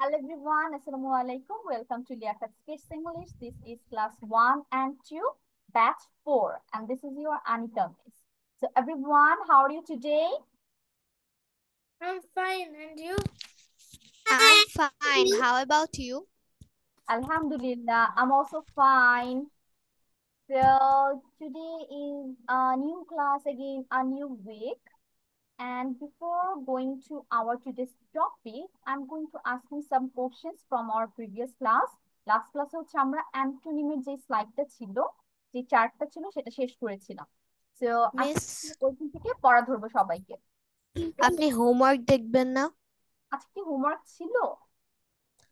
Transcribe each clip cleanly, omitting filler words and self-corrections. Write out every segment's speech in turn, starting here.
Hello everyone, Assalamu alaikum. Welcome to Liaquat Speech English. This is class 1 and 2, batch 4, and this is your Anika Miss. So everyone, how are you today? I'm fine, and you? I'm fine. How about you? Alhamdulillah, I'm also fine. So today is a new class again, a new week. And before going to our today's topic, I'm going to ask you some questions from our previous class. Last ক্লাসে হচ্ছে আমরা অ্যান্টোনিমের যে স্লাইডটা ছিল, যে চার্টটা ছিল সেটা শেষ করেছিলাম। তো মিস ওইখান থেকে পড়া ধরবো সবাইকে। আপনি হোমওয়ার্ক দেখবেন না? আজকে কি হোমওয়ার্ক ছিল?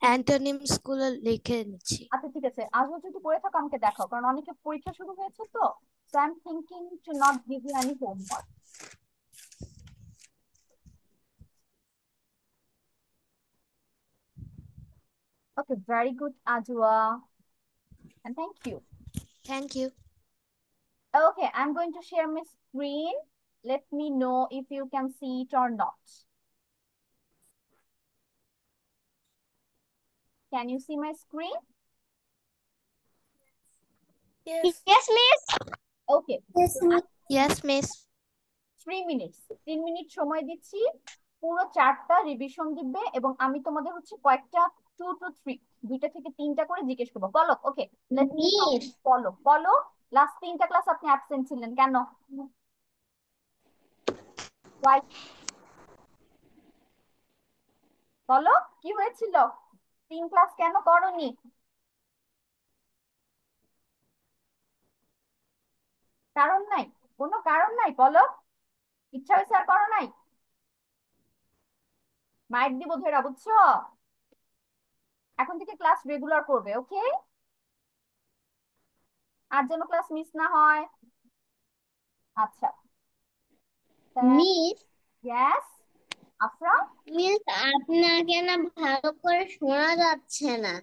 অ্যান্টোনিমস গুলো লিখে নিচ্ছি। আচ্ছা ঠিক আছে, আজও যদি করে থাকো আমাকে দেখাও, কারণ অনেকে পরীক্ষা শুরু হয়েছে তো। So I'm thinking to not give you any homework. Okay, very good, Ajwa. And thank you. Thank you. Okay, I'm going to share my screen. Let me know if you can see it or not. Can you see my screen? Yes. Yes, miss. Okay. Yes, miss. 3 minutes. 3 minute সময় দিচ্ছি। পুরো চারটা revision দিবে এবং আমি তোমাদের হচ্ছে কয়েকটা 2 to 3 দুইটা থেকে তিনটা করে জিজ্ঞেস করবো। বলো, ওকে। লেট মি বলো বলো। লাস্ট তিনটা ক্লাস আপনি অ্যাবসেন্ট ছিলেন কেন? Why? বলো কি হয়েছিল? 3 ক্লাস কেন করোনি? কারণ নাই? কোনো কারণ নাই? বলো। ইচ্ছা হয়েছে আর করো নাই? মাইক দিব ধরে, বুঝছো? এখন থেকে ক্লাস রেগুলার করবে, ওকে? আর যেন ক্লাস মিস না হয়। আচ্ছা। Miss yes Afra. মিস আপনাকে না ভালো করে শোনা যাচ্ছে না।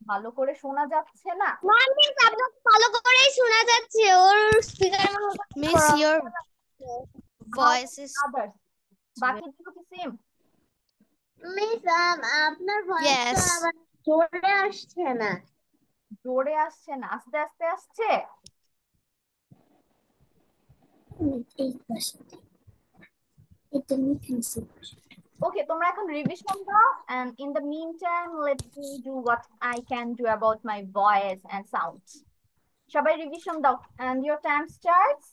ভালো করে শোনা যাচ্ছে না? মিস আপনাকে ভালো করেই শোনা যাচ্ছে, ওর speaker Miss, your voice is others বাকিগুলো কি সেম? মিস আপনার ভয়েসটা yes. আবার জোরে আসছে না। জোরে আসছে না, আস্তে আস্তে আসছে। এই পাশে এটা নিচে ওকে, তোমরা এখন রিভিশন দাও, and in the meantime let me do what I can do about my voice and sound. সবাই রিভিশন দাও, and your time starts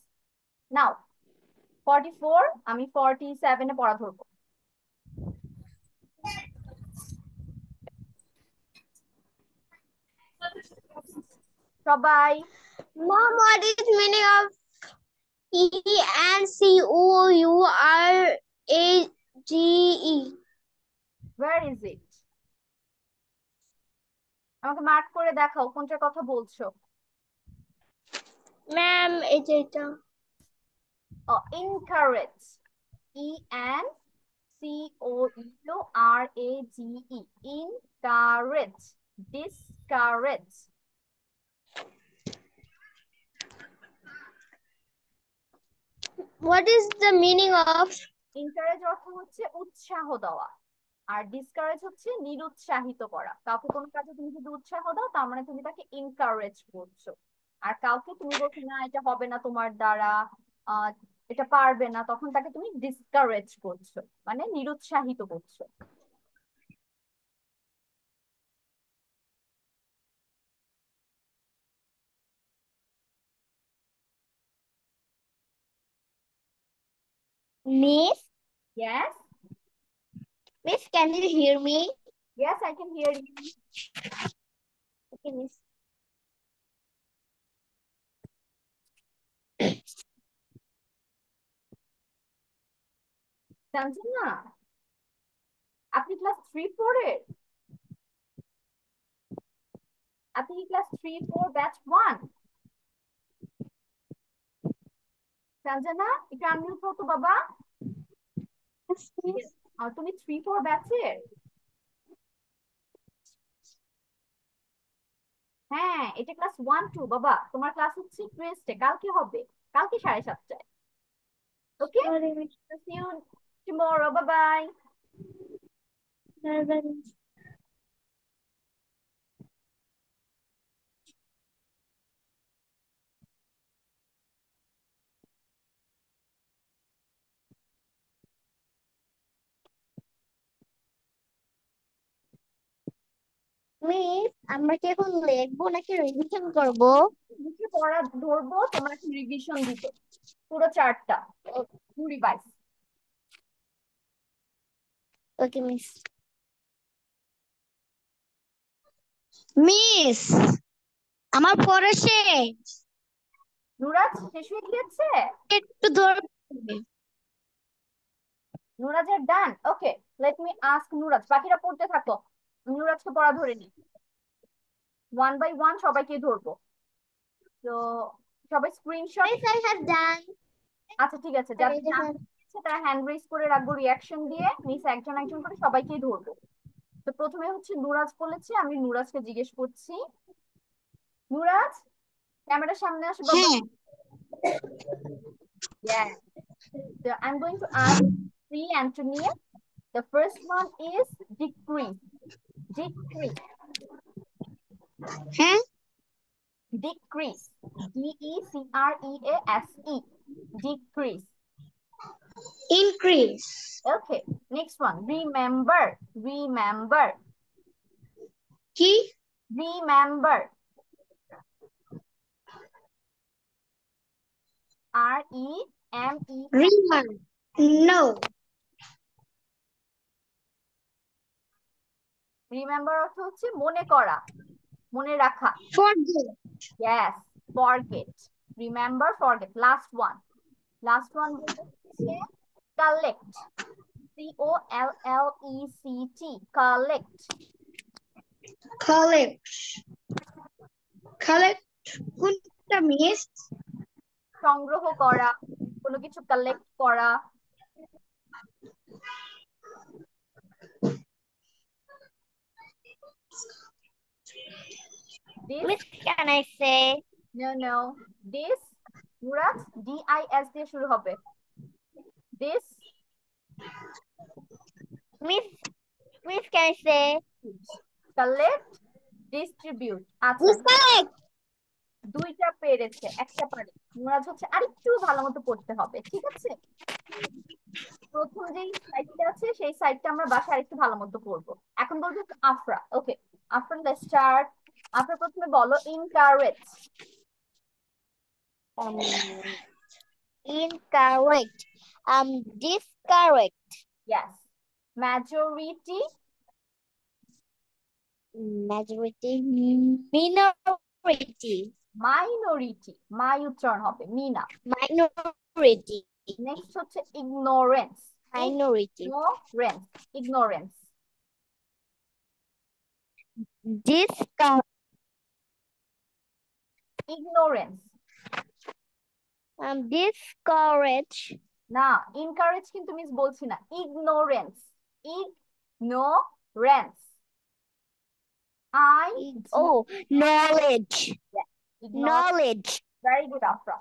now. 44, আমি 47 এ পড়া ধরবো। সবাই Mom, what is meaning of ENCOURAGE? where is it? আমাকে mark করে দেখাও কোনটার কথা বলছো। ম্যাম এই যে এটা Encourage, ENCOURAGE, encourage, discourage. What is the meaning of encourage অর্থ হচ্ছে উৎসাহ দেওয়া, আর ডিসকারেজ হচ্ছে নিরুৎসাহিত করা। কাউকে কোনো কাজে তুমি যদি উৎসাহ দাও তার মানে তুমি তাকে এনকারেজ করছো। আর কাউকে তুমি বলছো না এটা হবে না তোমার দ্বারা, আহ এটা পারবে না, তখন তাকে তুমি ডিসকারেজ করছো, মানে নিরুৎসাহিত করছো। Miss? Yes, Miss, can you hear me? yes, I can hear you. Okay, Miss. Sanjana, আপনি ক্লাস 3-4 এর? আপনি কি ক্লাস 3-4 ব্যাচ 1? সঞ্জনা একটু আনমিউট হতো বাবা। Yes, Miss. তুমি 3-4 ব্যাচের? হ্যাঁ, এটা ক্লাস 1-2 বাবা। তোমার ক্লাস হচ্ছে টুয়েসডে, কালকে হবে, কালকে 7:30টায়। ওকে, Sorry, Miss. see you tomorrow, bye bye. Bye bye, Miss. Miss আমরা কি এখন লিখবো নাকি রিভিশন করব? লিখে পড়া ধরবো, তোমরা কি রিভিশন দিবে পুরো চারটা রিভাইজ। ওকে মিস। মিস আমার পড়া শেষ, নুরাজ শেষ হয়ে গিয়েছে? একটু ধরবে। নুরাজের ডান, ওকে। লেট মি আস্ক নুরাজ, বাকিরা পড়তে থাকো, নুরাজকে পড়া ধরে নি, ওয়ান বাই ওয়ান সবাইকে ধরবো। তো সবাই স্ক্রিনশট। মিস আই হ্যাভ ডান। আচ্ছা ঠিক আছে, যাদের নাম দিয়েছে তারা হ্যান্ড রেজ করে রাখবো, রিয়াকশন দিয়ে মিস একজন একজন করে সবাইকেই ধরবো। তো প্রথমে হচ্ছে নুরাজ বলেছে, আমি নুরাজকে জিজ্ঞেস করছি। নুরাজ, ক্যামেরার সামনে আসো বাবা। হ্যাঁ। Yeah. So I'm going to ask three, Antonia. The first one is decrease. Decrease. হ্যাঁ। Decrease. D-E-C-R-E-A-S-E. Decrease. Increase. Okay. Next one. Remember. Remember. কি? Remember. R-E-M-E. Remember. No. Remember অর্থ হচ্ছে মনে করা, মনে রাখা। Forget. Yes. Forget. Remember, forget. Last one. Last one হচ্ছে collect. C-O-L-L-E-C-T. Collect. Collect. Collect কোনটা মিস? সংগ্রহ করা, কোনো কিছু কালেক্ট করা। This, Miss, can I say? no. This, Murad, D-I-S দিয়ে শুরু হবে। This, Miss, can I say? collect, distribute. আচ্ছা, Respect. দুইটা পেরেছে, একটা পারে। মুরাদ হচ্ছে আরেকটু ভালো মতো পড়তে হবে, ঠিক আছে? প্রথম যেই সাইডটা আছে সেই সাইডটা আমরা বাসায় আরেকটু ভালো মতো পড়বো। এখন বলবো আফরা। ওকে, আফরা, লেটস স্টার্ট। আফরা প্রথমে বলো encourage. Incorrect. Discorrect. Yes. Majority. Majority. Minority. Minority. মাই উচ্চারণ হবে, মিনা। Minority. নেক্সট হচ্ছে ignorance. Minority. Ignorance. Ignorance. Discount. Ignorance. Discourage. না, encourage কিন্তু মিস বলছি না, ignorance. Ignorance. Oh, knowledge. Ignorance. Knowledge. Very good, Afra.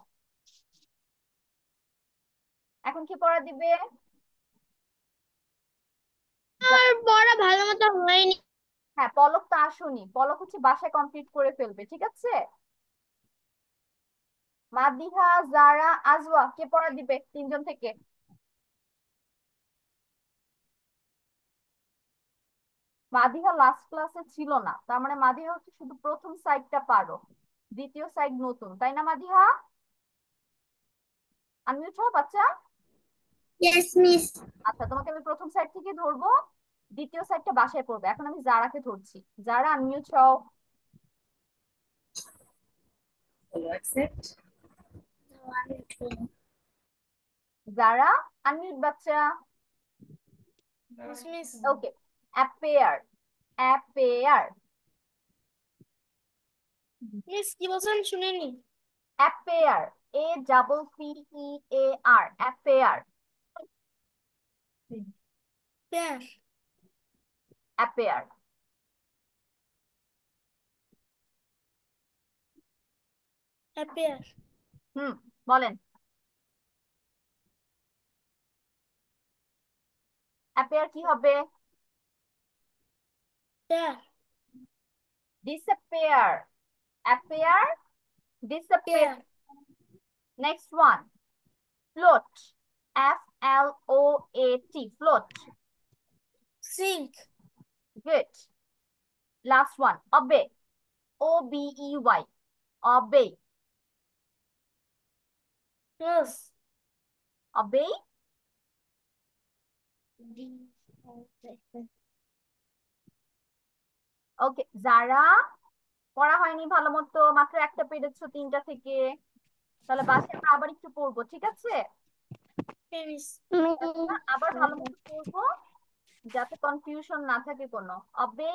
এখন কি পড়া দিবে? পড়া ভালো মতো হয়নি। হ্যাঁ, পলক তো আসুনি, পলক হচ্ছে বাসায় কমপ্লিট করে ফেলবে, ঠিক আছে? মাদিহা, জারা, আজওয়া, কে পড়া দিবে তিনজন থেকে? মাদিহা লাস্ট ক্লাসে ছিল না, তার মানে মাদিহা হচ্ছে শুধু প্রথম সাইডটা পারো, দ্বিতীয় সাইড নতুন, তাই না মাদিহা? আনমিউট হও বাচ্চা। Yes, miss. আচ্ছা, তোমাকে আমি প্রথম সাইড থেকে ধরবো, দ্বিতীয় সাইডটা বাসায় পড়বে। এখন আমি জারাকে ধরছি, জারা আনমিউট হও। জারা আনমিউট বাচ্চা। ওকে, অ্যাপেয়ার। অ্যাপেয়ার। মিস কি বলছেন শুনিনি। Appear, A-double-P-E-A-R, appear. Pear. Appear. Appear. বলেন। অ্যাপেয়ার কি হবে? Pear. Disappear. Appear, disappear. Next one, float. F-L-O-A-T, float. Sink. Good. Last one, obey. O-B-E-Y. Obey. Yes. Obey. ওকে, যারা পড়া হয়নি ভালো মতো, মাত্র একটা পেরেছো 3টা থেকে, তাহলে বাসায় আমরা আবার একটু পড়বো, ঠিক আছে? আবার ভালো মতো পড়বো যাতে কনফিউশন না থাকে কোনো। অবে,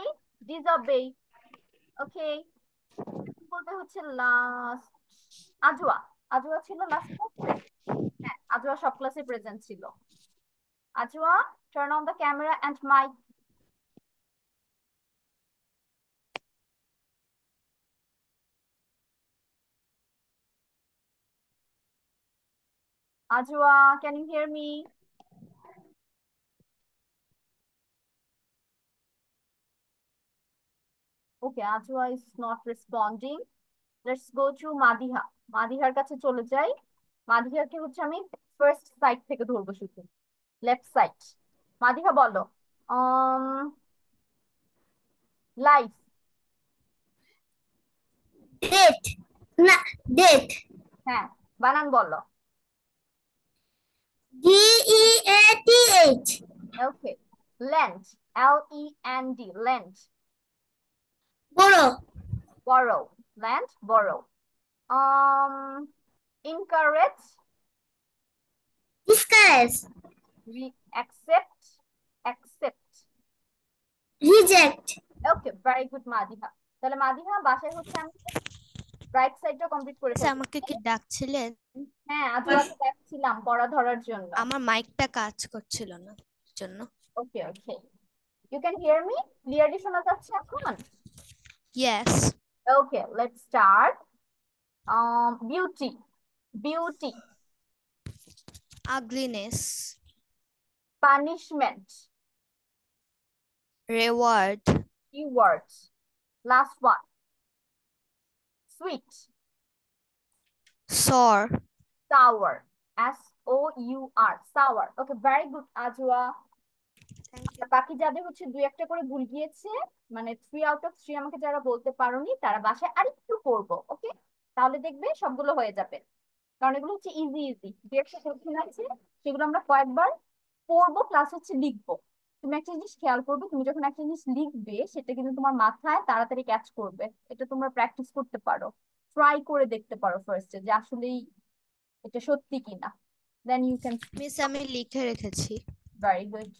ডিসঅবে। ওকে, বলতে হচ্ছে লাস্ট আজওয়া। আজওয়া ছিল লাস্ট ক্লাসে। হ্যাঁ, আজওয়া সব ক্লাসে প্রেজেন্ট ছিল। Ajwa, turn on the camera and mic. Ajwa, can you hear me? Okay, Ajwa is not responding. Let's go to Madiha. মাদিহার কাছে চলে যাই। মাদিহাকে হচ্ছে আমি ফার্স্ট সাইড থেকে ধরবো, শুধু লেফট সাইড। মাদিহা বলো, লাইফ। Date. না, date. হ্যাঁ, বানান বলো। D-E-A-T-H. Okay, length. L-E-N-D, length. Borrow. borrow, lend, borrow. Encourage, Discourage. accept, accept. Reject. Okay, very good Madiha. তাহলে মাদিহা, বাসায় হচ্ছে আমি রাইট সাইডটা কমপ্লিট করে আচ্ছা, ফেলবো। আমাকে কি ডাকছিলেন? হ্যাঁ, আজওয়াকে দেখছিলাম পড়া ধরার জন্য। আমার মাইকটা কাজ করছিল না জন্য। Okay okay, you can hear me? Clearly শোনা যাচ্ছে এখন? Yes. Okay, let's start. Beauty, beauty. Ugliness. Punishment. Reward. Keywords. Last one. Sweet. সর। Sour. S-O-U-R. Sour. Okay, very good, Ajwa. Thank you. বাকি যাদের হচ্ছে 2-1টা করে ভুল গিয়েছে, মানে 3 আউট অফ 3 আমাকে যারা বলতে পারোনি, তারা বাসায় আরেকটু পড়বো। ওকে, তাহলে দেখবে সবগুলো হয়ে যাবে। কারণ এগুলো হচ্ছে ইজি ইজি, 2-1টা কোশ্চেন আছে, সেগুলো আমরা কয়েকবার পড়বো প্লাস হচ্ছে লিখবো। তুমি একটা জিনিস খেয়াল করবে, তুমি যখন একটা জিনিস লিখবে সেটা কিন্তু তোমার মাথায় তাড়াতাড়ি ক্যাচ করবে। এটা তোমরা প্র্যাকটিস করতে পারো, ট্রাই করে দেখতে পারো ফার্স্টে যে আসলেই এটা সত্যি কিনা। দেন ইউ ক্যান। মিস, আমি লিখে রেখেছি। Very good.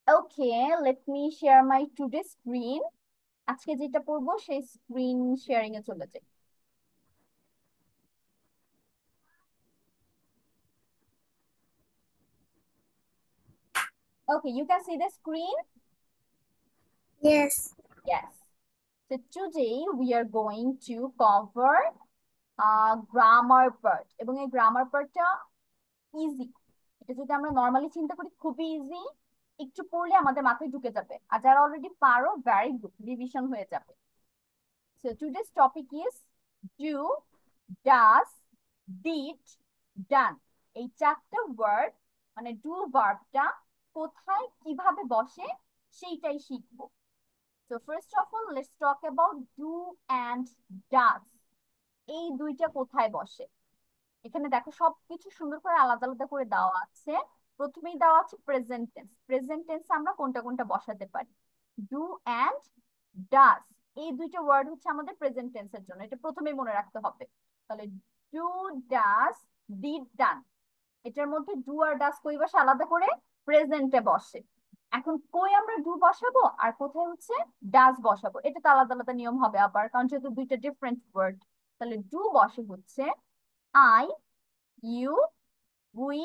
Okay, let me share my today screen. আজকে যেটা পড়বো সেই স্ক্রিন শেয়ারিং এ চলে যাই। Okay, you can see the screen? Yes. Yes. So today we are going to cover grammar part. এবং এই গ্রামার পার্টটা ইজি। এটা যদি আমরা নর্মালি চিন্তা করি খুবই ইজি, একটু পড়লে আমাদের মাথায় ঢুকে যাবে। আর যারা অলরেডি পারো, ভেরি গুড, রিভিশন হয়ে যাবে। So today's topic is do, does, did, done. এই 4টা ওয়ার্ড, মানে ডু ভার্বটা কোথায় কিভাবে বসে সেইটাই শিখবো। So first of all, let's talk about do and does. এই দুইটা কোথায় বসে? এখানে দেখো সবকিছু সুন্দর করে আলাদা আলাদা করে দেওয়া আছে। প্রথমেই দেওয়া আছে প্রেজেন্ট টেন্স। প্রেজেন্ট টেন্স আমরা কোনটা কোনটা বসাতে পারি? ডু এন্ড ডাজ, এই দুইটা ওয়ার্ড হচ্ছে আমাদের প্রেজেন্ট টেন্সের জন্য, এটা প্রথমেই মনে রাখতে হবে। তাহলে ডু, ডাজ, ডিড, ডান। এটার মধ্যে ডু আর ডাজ কই বসে? আলাদা করে প্রেজেন্টে বসে। এখন কই আমরা ডু বসাবো আর কোথায় হচ্ছে ডাজ বসাবো, এটা তো আলাদা আলাদা নিয়ম হবে আবার, কারণ যেহেতু দুইটা ডিফারেন্ট ওয়ার্ড। তাহলে ডু বসে হচ্ছে আই, ইউ, উই,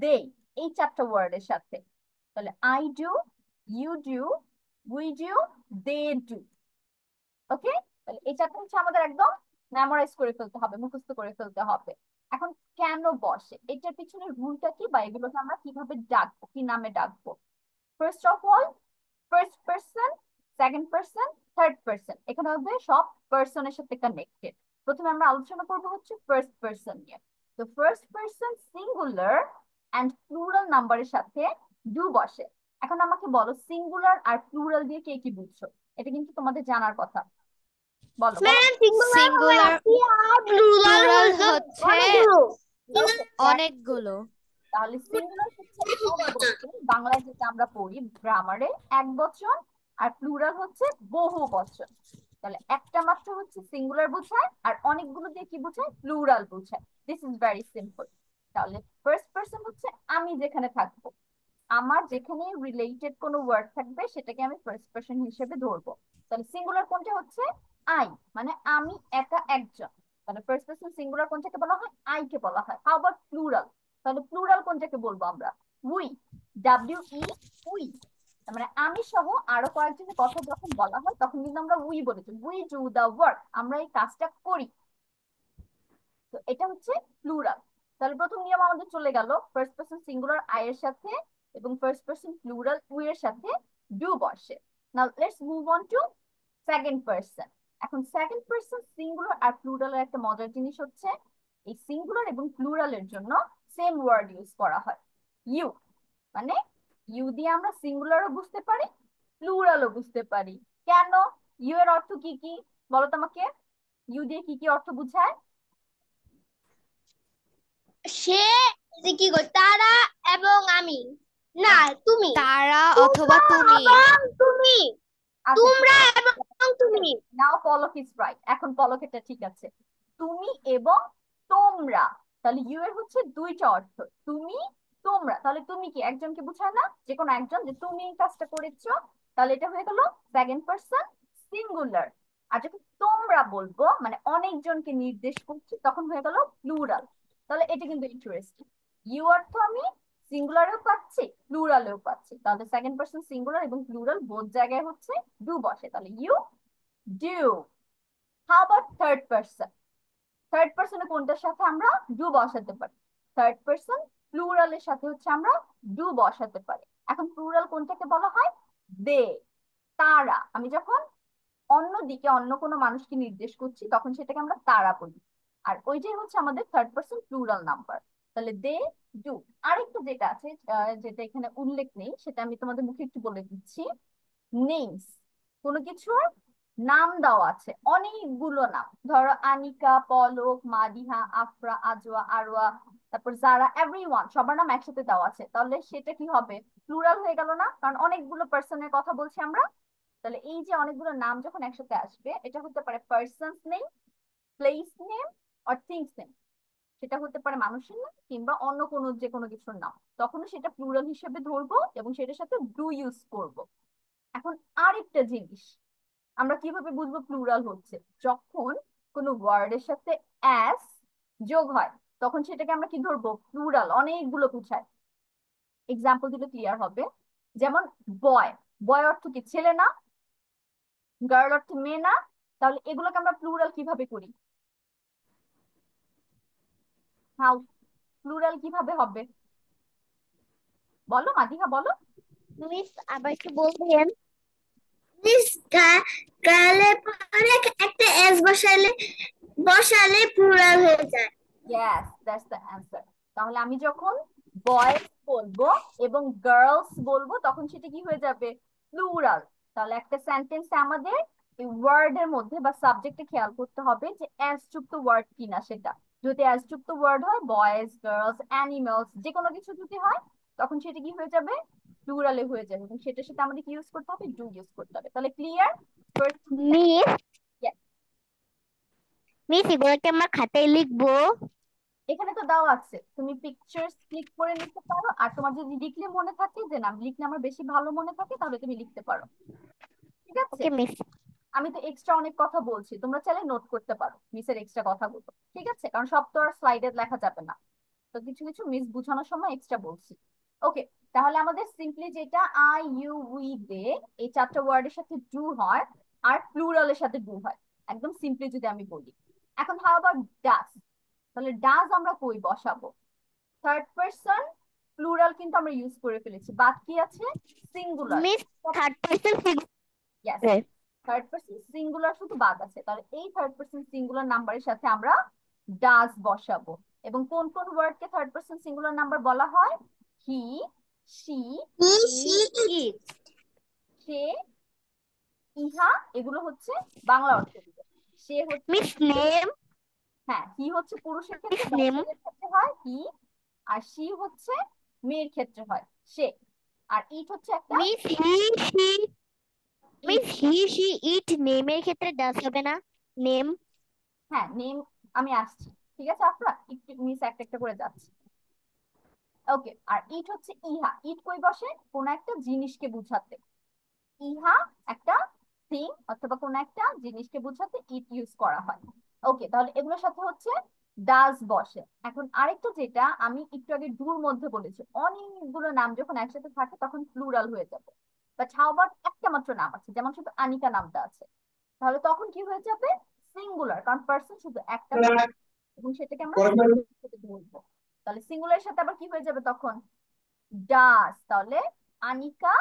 দে, এই 4টা ওয়ার্ডের সাথে। তাহলে I do, you do, we do, they do. Okay, তাহলে এই 4টা হচ্ছে আমাদের একদম মেমোরাইজ করে ফেলতে হবে, মুখস্থ করে ফেলতে হবে। এখন কেন বসে, এটার পিছনে রুলটা কি, বা এগুলোকে আমরা কিভাবে ডাকবো, কি নামে ডাকবো? First of all, first person, second person, third person, এখানে হবে সব পার্সনের সাথে কানেক্টেড। প্রথমে আমরা আলোচনা করবো হচ্ছে ফার্স্ট পার্সন নিয়ে। তো first person singular and plural নাম্বারের সাথে ডু বসে। এখন আমাকে বলো সিঙ্গুলার আর প্লুরাল দিয়ে কে কি বুঝছো? এটা কিন্তু তোমাদের জানার কথা। বলো বলো। ম্যাম সিঙ্গুলার হলো সিঙ্গুলার একটি আর প্লুরাল প্লুরাল হলো হচ্ছে অনেকগুলো। অনেকগুলো। তাহলে সিঙ্গুলার হচ্ছে এক বচন, বাংলায় যেটা আমরা পড়ি গ্রামারে এক বচন, আর প্লুরাল হচ্ছে বহু বচন। তাহলে একটা মাত্র হচ্ছে সিঙ্গুলার বোঝায়, আর অনেকগুলো দিয়ে কি বোঝায়? প্লুরাল বোঝায়। This is very simple. তাহলে ফার্স্ট পারসন হচ্ছে আমি যেখানে থাকবো, আমার যেখানে রিলেটেড কোনো ওয়ার্ড থাকবে সেটাকে আমি ফার্স্ট পারসন হিসেবে ধরবো। তাহলে সিঙ্গুলার কোনটা হচ্ছে? আই, মানে আমি একা একজন। তাহলে ফার্স্ট পারসন সিঙ্গুলার কোনটাকে বলা হয়? আই কে বলা হয়। How about plural? তাহলে প্লুরাল কোনটাকে বলবো আমরা? We, W E, we. তার মানে আমি সহ আরো কয়েকজনের কথা যখন বলা হয় তখন কিন্তু আমরা উই বলেছি, উই ডু দা ওয়ার্ক, আমরা এই কাজটা করি। তো এটা হচ্ছে প্লুরাল। তাহলে প্রথম নিয়ম আমাদের চলে গেল, ফার্স্ট পারসন সিঙ্গুলার আই এর সাথে এবং ফার্স্ট পারসন প্লুরাল উই এর সাথে ডু বসে। Now let's move on to second person. এখন সেকেন্ড পারসন সিঙ্গুলার আর প্লুরালের একটা মজার জিনিস হচ্ছে, এই সিঙ্গুলার এবং প্লুরালের জন্য সেম ওয়ার্ড ইউজ করা হয়, ইউ। মানে ইউ দিয়ে আমরা সিঙ্গুলারও বুঝতে পারি, প্লুরালও বুঝতে পারি। কেন? ইউ এর অর্থ কি কি বলো তো আমাকে? ইউ দিয়ে কি কি অর্থ বুঝায়? সে যে কি গো, তারা এবং আমি, না তুমি, তারা অথবা তোমরা তুমি। এবং তুমি, আচ্ছা তোমরা এবং তুমি। নাও পলক ইজ রাইট, এখন পলক এটা ঠিক আছে। তুমি এবং তোমরা, তাহলে ইউ এর হচ্ছে দুইটা অর্থ, তুমি তোমরা। তাহলে তুমি কি একজনকে বুঝায় না? যে কোনো একজন, যে তুমি এই কাজটা করেছো, তাহলে এটা হয়ে গেল সেকেন্ড পারসন সিঙ্গুলার। আর যখন তোমরা বলবো মানে অনেকজনকে নির্দেশ করছি তখন হয়ে গেল প্লুরাল। তাহলে এটা কিন্তু ইন্টারেস্টিং, ইউ অর্থ আমি সিঙ্গুলারেও পাচ্ছি প্লুরালেও পাচ্ছি। তাহলে সেকেন্ড পারসন সিঙ্গুলার এবং প্লুরাল বোথ জায়গায় হচ্ছে ডু বসে, তাহলে you do. How about third person? Third পারসনে কোনটার সাথে আমরা ডু বসাতে পারি? থার্ড পারসন প্লুরালের সাথে হচ্ছে আমরা ডু বসাতে পারি। এখন প্লুরাল কোনটাকে বলা হয়? দে, তারা। আমি যখন অন্য দিকে অন্য কোনো মানুষকে নির্দেশ করছি তখন সেটাকে আমরা তারা বলি। আর ওইটাই হচ্ছে আমাদের থার্ড পারসন প্লুরাল নাম্বার। তাহলে দে, ডু। আরেকটা যেটা আছে যেটা এখানে উল্লেখ নেই, সেটা আমি তোমাদের মুখে একটু বলে দিচ্ছি। নেমস, কোনো কিছুর নাম দেওয়া আছে, অনেকগুলো নাম, ধরো আনিকা, পলক, মাদিহা, আফরা, আজওয়া, আরওয়া, তারপর যারা, এভরিওয়ান, সবার নাম একসাথে দেওয়া আছে। তাহলে সেটা কি হবে? প্লুরাল হয়ে গেল না? কারণ অনেকগুলো পার্সনের কথা বলছি আমরা। তাহলে এই যে অনেকগুলো নাম যখন একসাথে আসবে, এটা হতে পারে person's name, place name, or things name. সেটা হতে পারে মানুষের নাম কিংবা অন্য কোনো যে কোনো কিছুর নাম, তখনও সেটা প্লুরাল হিসেবে ধরবো এবং সেটার সাথে ডু ইউজ করব। এখন আরেকটা জিনিস, আমরা কিভাবে বুঝবো প্লুরাল হচ্ছে? যখন কোনো ওয়ার্ডের সাথে অ্যাস যোগ হয় তখন সেটাকে আমরা কি ধরবো? প্লুরাল, অনেকগুলো বুঝায়। এক্সাম্পল দিলে ক্লিয়ার হবে। যেমন বয়, বয় অর্থ কি? ছেলে না? গার্ল অর্থ মেয়ে না? তাহলে এগুলোকে আমরা প্লুরাল কিভাবে করি? হাউ প্লুরাল কিভাবে হবে? বলো মাদিহা, বলো। মিস আবার একটু বলবেন? মিস গালে পরে একটা এস বসালে বসালে প্লুরাল হয়ে যায়। Yes, that's the answer. তাহলে আমি যখন বয়েজ বলবো এবং গার্লস বলবো তখন সেটা কি হয়ে যাবে? প্লুরাল। তাহলে একটা সেন্টেন্সে আমাদের এই ওয়ার্ডের মধ্যে বা সাবজেক্টে খেয়াল করতে হবে যে অ্যাস যুক্ত ওয়ার্ড কিনা সেটা। যদি অ্যাস যুক্ত ওয়ার্ড হয়, বয়েজ, গার্লস, অ্যানিমালস, যে কোনো কিছু যদি হয় তখন সেটা কি হয়ে যাবে? প্লুরালে হয়ে যাবে এবং সেটার সাথে আমাদের কি ইউজ করতে হবে? ডু ইউজ করতে হবে। তাহলে ক্লিয়ার? ফার্স্ট, মিস মিস এগুলোকে আমরা খাতায় লিখবো? এখানে তো দেওয়া আছে, তুমি পিকচার্স ক্লিক করে নিতে পারো, আর তোমার যদি লিখলে মনে থাকে যে না লিখলে আমার বেশি ভালো মনে থাকে তাহলে তুমি লিখতে পারো। ঠিক আছে? ওকে মিস। আমি তো এক্সট্রা অনেক কথা বলছি, তোমরা চাইলে নোট করতে পারো মিসের এক্সট্রা কথাগুলো। ঠিক আছে? কারণ সব তো আর স্লাইডে লেখা যাবে না, তো কিছু কিছু মিস বোঝানোর সময় এক্সট্রা বলছি। ওকে, তাহলে আমাদের সিম্পলি যেটা আই ইউ উই দে, এই চারটা ওয়ার্ডের সাথে ডু হয় আর প্লুরালের সাথে ডু হয়, একদম সিম্পলি যদি আমি বলি। এখন হাউ অ্যাবাউট ডাস? তাহলে ডাস আমরা কই বসাবো? থার্ড পারসন প্লুরাল কিন্তু আমরা ইউজ করে ফেলেছি, বাদ কি আছে? Singular. Miss third person yes, third person singular শুধু বাদ আছে। তাহলে এই থার্ড পারসন সিঙ্গুলার নাম্বারের সাথে আমরা ডাজ বসাবো। এবং কোন কোন ওয়ার্ডকে থার্ড পারসন সিঙ্গুলার নাম্বার বলা হয়? He, she, he, it, she, eats. সে, ইহা, এগুলো হচ্ছে বাংলা অর্থ দিবে। সে হচ্ছে Miss name. হ্যাঁ, হি হচ্ছে পুরুষের ক্ষেত্রে Miss বা name. ছেলের ক্ষেত্রে হয় হি, আর সি হচ্ছে মেয়ের ক্ষেত্রে হয় সে। আর ইট হচ্ছে একটা Miss he, she. It. Miss he, she, it. Name এর ক্ষেত্রে does হবে না? Name. হ্যাঁ, নেম, আমি আসছি, ঠিক আছে আপনারা একটু মিস একটা একটা করে যাচ্ছি। ওকে, আর ইট হচ্ছে ইহা, ইট কই বসে? কোন একটা জিনিসকে বুঝাতে। ইহা একটা থিং অথবা কোন একটা জিনিসকে বোঝাতে ইট ইউজ করা হয়। ওকে, তাহলে এগুলোর সাথে হচ্ছে ডাজ বসে। এখন আরেকটা যেটা আমি একটু আগে ডুর মধ্যে বলেছি, অনেকগুলো নাম যখন একসাথে থাকে তখন প্লুরাল হয়ে যাবে। বাট হাউ অ্যাবাউট একটা মাত্র নাম আছে, যেমন শুধু আনিকা নামটা আছে, তাহলে তখন কি হয়ে যাবে? সিঙ্গুলার, কারণ পার্সন শুধু একটা এবং সেটাকে আমরা বলবো। তাহলে সিঙ্গুলারের সাথে আবার কি হয়ে যাবে তখন? ডাস। তাহলে আনিকা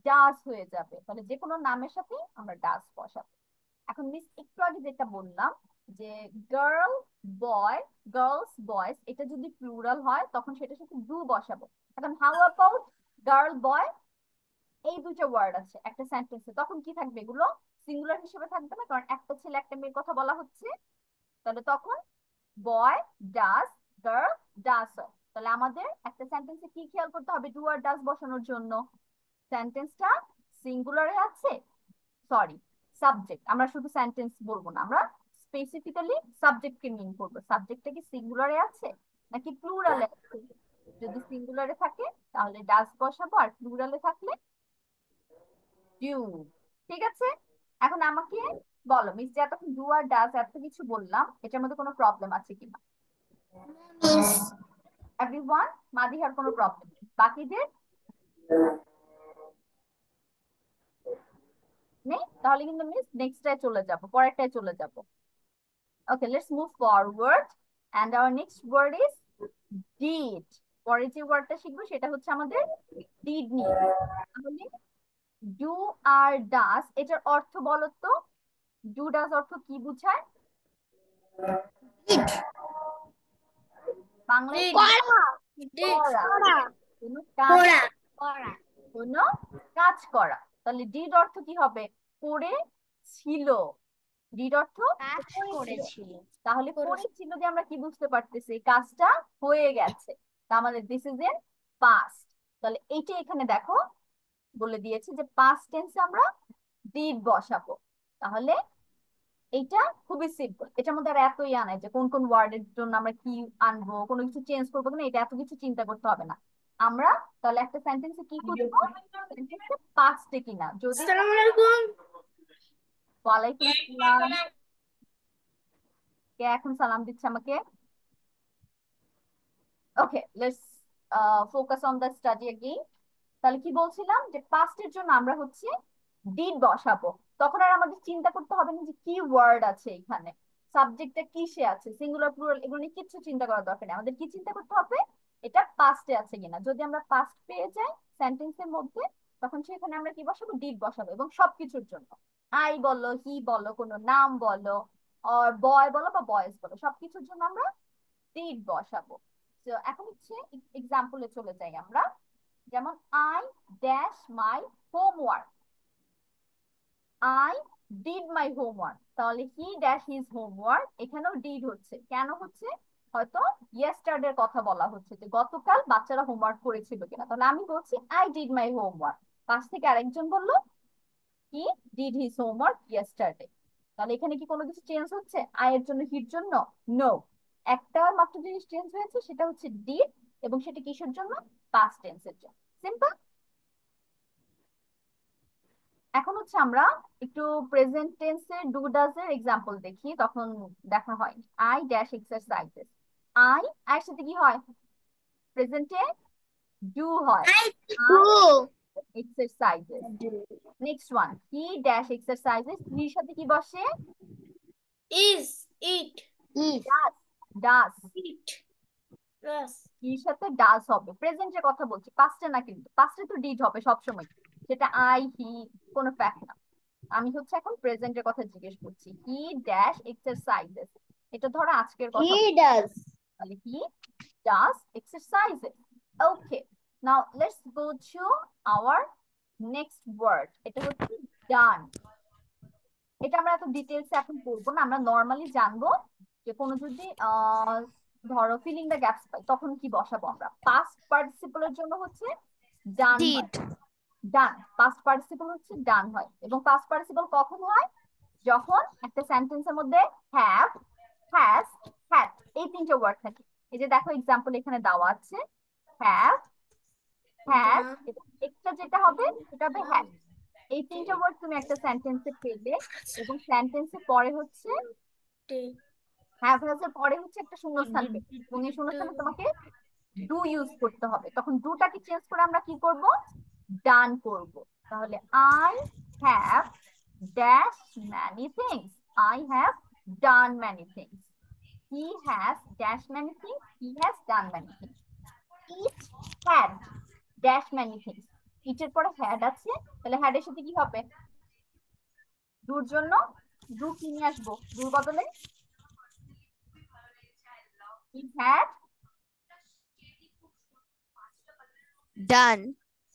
ডাস হয়ে যাবে। তাহলে যে কোনো নামের সাথে আমরা ডাস বসাবো। এখন মিস একটু আগে যেটা বললাম যে গার্ল বয়, গার্লস বয়েজ, এটা যদি প্লুরাল হয় তখন সেটার সাথে ডু বসাবো। এখন হাউ অ্যাবাউট গার্ল বয়, এই দুটো ওয়ার্ড আছে একটা সেন্টেন্সে, তখন কি থাকবে? এগুলো সিঙ্গুলার হিসেবে থাকবে না, কারণ একটা ছেলে একটা মেয়ের কথা বলা হচ্ছে। তাহলে তখন বয় ডাস, গার্ল ডাস হয়। তাহলে আমাদের একটা সেন্টেন্সে কি খেয়াল করতে হবে ডু আর ডাস বসানোর জন্য? সেন্টেন্সটা সিঙ্গুলারে আছে, সরি সাবজেক্ট, আমরা শুধু সেন্টেন্স বলবো না, আমরা স্পেসিফিক্যালি সাবজেক্টকে মিন করবো। সাবজেক্টটা কি সিঙ্গুলারে আছে নাকি প্লুরালে আছে? যদি সিঙ্গুলারে থাকে তাহলে ডাস বসাবো, আর প্লুরালে থাকলে ডিউ। ঠিক আছে, এখন আমাকে বলো মিস, যে এতক্ষণ ডু আর ডাস এত কিছু বললাম, এটার মধ্যে কোনো প্রবলেম আছে কিনা? Miss. এভরিওয়ান, মাদিহার কোনো প্রবলেম নেই, বাকিদের নেই? তাহলে কিন্তু মিস নেক্সটটায় চলে যাব, পরেরটায় চলে যাব। Okay, let's move forward and our next word is did. পরে যে ওয়ার্ডটা শিখবো সেটা হচ্ছে আমাদের ডিড নিয়ে। তাহলে ডু আর ডাস, এটার অর্থ বলো তো? ডু ডাস অর্থ কি বুঝায় বাংলায়? করা। করা, করা। কোনো কাজ, করা। করা। কোনো কাজ করা। তাহলে ডিড অর্থ কি হবে? করেছিল। ডিড অর্থ কাজ করেছিল। করেছিল। তাহলে করেছিল দিয়ে আমরা কি বুঝতে পারতেছি? কাজটা হয়ে গেছে। তা আমাদের দিস ইজ এর পাস্ট। তাহলে এইটা এখানে দেখো বলে দিয়েছে যে পাস্ট টেন্সে আমরা ডিড বসাবো। তাহলে এইটা খুবই সিম্পল, এটার মধ্যে আর এত ইয়া নাই যে কোন কোন ওয়ার্ডের জন্য আমরা কি আনবো, কোনো কিছু চেঞ্জ করবো কিনা, এটা এত কিছু চিন্তা করতে হবে না। আমরা তাহলে একটা সেন্টেন্সে কি খুঁজবো? সেন্টেন্সে পাস্টে কিনা। যদি আসসালামু আলাইকুম। ওয়ালাইকুম আসসালাম, কে এখন সালাম দিচ্ছে আমাকে? Okay, let's focus on the study again. তাহলে কি বলছিলাম যে পাস্টের জন্য আমরা হচ্ছে ডিড বসাবো। তখন আর আমাদের চিন্তা করতে হবে না যে কি ওয়ার্ড আছে এখানে, সাবজেক্টটা কিসে আছে, সিঙ্গুলার প্লুরাল, এগুলো নিয়ে কিচ্ছু চিন্তা করার দরকার নেই। আমাদের কি চিন্তা করতে হবে? এটা পাস্টে আছে কিনা। যদি আমরা পাস্ট পেয়ে যাই সেন্টেন্সের মধ্যে, তখন সেখানে আমরা কি বসাবো? ডিড বসাবো। এবং সবকিছুর জন্য, আই বলো, হি বলো, কোনো নাম বলো, আর বয় বলো বা বয়েজ বলো, সবকিছুর জন্য আমরা ডিড বসাবো। তো এখন হচ্ছে এক্সাম্পলে চলে যাই আমরা। যেমন I dash my homework, I did my homework. তাহলে হি ড্যাশ হিজ হোমওয়ার্ক, এখানেও ডিড হচ্ছে। কেন হচ্ছে? হয়তো ইয়েস্টারডের কথা বলা হচ্ছে যে গতকাল বাচ্চারা হোমওয়ার্ক করেছিল কিনা। তাহলে আমি বলছি আই ডিড মাই হোমওয়ার্ক, পাশ থেকে আরেকজন বললো he did his homework yesterday. তাহলে এখানে কি কোনো কিছু চেঞ্জ হচ্ছে আই এর জন্য হির জন্য? নো, একটা মাত্র জিনিস চেঞ্জ হয়েছে, সেটা হচ্ছে ডিড, এবং সেটা কিসের জন্য? পাস্ট টেন্সের জন্য। সিম্পল। এখন হচ্ছে আমরা একটু প্রেজেন্ট টেন্সের ডু ডাজ এর এক্সাম্পল দেখি, তখন দেখা হয়নি। আই ড্যাশ এক্সারসাইজেস, আই এর সাথে কি হয়? প্রেজেন্টে ডু হয়। I exercises. Next one, he dash exercises, হির সাথে কি বসে? Is. It. Is. Does, does. It. Yes. হির সাথে ডাস হবে। প্রেজেন্টের কথা বলছি, পাস্টে না, কিন্তু পাস্টে তো ডিড হবে সবসময়, সেটা আই হি কোনো ফ্যাক্ট না। আমি হচ্ছে এখন প্রেজেন্টের কথা জিজ্ঞেস করছি। হি ড্যাশ এক্সারসাইজেস, এটা ধরো আজকের কথা, He does. তাহলে he does exercises. Okay, now let's go to our next word, এটা হচ্ছে ডান। এটা আমরা এত ডিটেলস এখন পড়বো না, আমরা নর্মালি জানবো যে কোনো যদি ধরো ফিলিং দ্য গ্যাপস পাই তখন কি বসাবো আমরা। পাস্ট পার্টিসিপলের জন্য হচ্ছে ডান হয়, Did. ডান। পাস্ট পার্টিসিপল হচ্ছে ডান হয়, এবং পাস্ট পার্টিসিপল কখন হয়? যখন একটা সেন্টেন্সের মধ্যে হ্যাভ, হ্যাজ, হ্যাড এই তিনটে ওয়ার্ড থাকে। এই যে দেখো এক্সাম্পল এখানে দেওয়া আছে, হ্যাভ, হ্যাজ, এক্সট্রা যেটা হবে সেটা হবে হ্যাড। এই তিনটে ওয়ার্ড তুমি একটা সেন্টেন্সে পেলে, এবং সেন্টেন্সের পরে হচ্ছে হ্যাভ হ্যাজ এর পরে হচ্ছে একটা শূন্যস্থান পেলে, এবং এই শূন্যস্থানে তোমাকে ডু ইউজ করতে হবে। তখন ডুটাকে চেঞ্জ করে আমরা কি করব? ডান করব। তাহলে I have dash many things, I have done many things. He has dash many things, he has done many things. It had dash many things, ইটের পরে হ্যাড আছে, তাহলে হ্যাড এর সাথে কি হবে? ডুর জন্য ডু কি নিয়ে আসবো? ডুর বদলে he had, Done.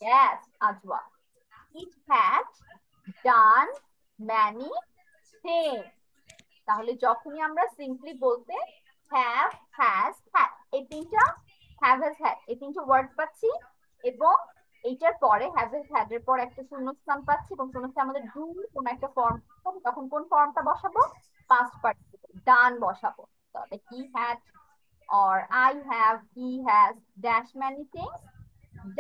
yes Ajwa, it had done many things। তাহলে যখনই আমরা সিম্পলি বলতে হ্যাভ, হ্যাজ, হ্যাড এই তিনটা, হ্যাভ হ্যাজ হ্যাড এই তিনটা ওয়ার্ড পাচ্ছি, এবং এইটার পরে হ্যাভ হ্যাজ হ্যাড এর পর একটা শূন্যস্থান পাচ্ছি, এবং শূন্যস্থানে আমাদের ডু কোন একটা ফর্ম, তখন কোন ফর্মটা বসাবো? পাস্ট পার্টিসিপল ডান বসাবো। তাহলে he had or I have, he has dash many things,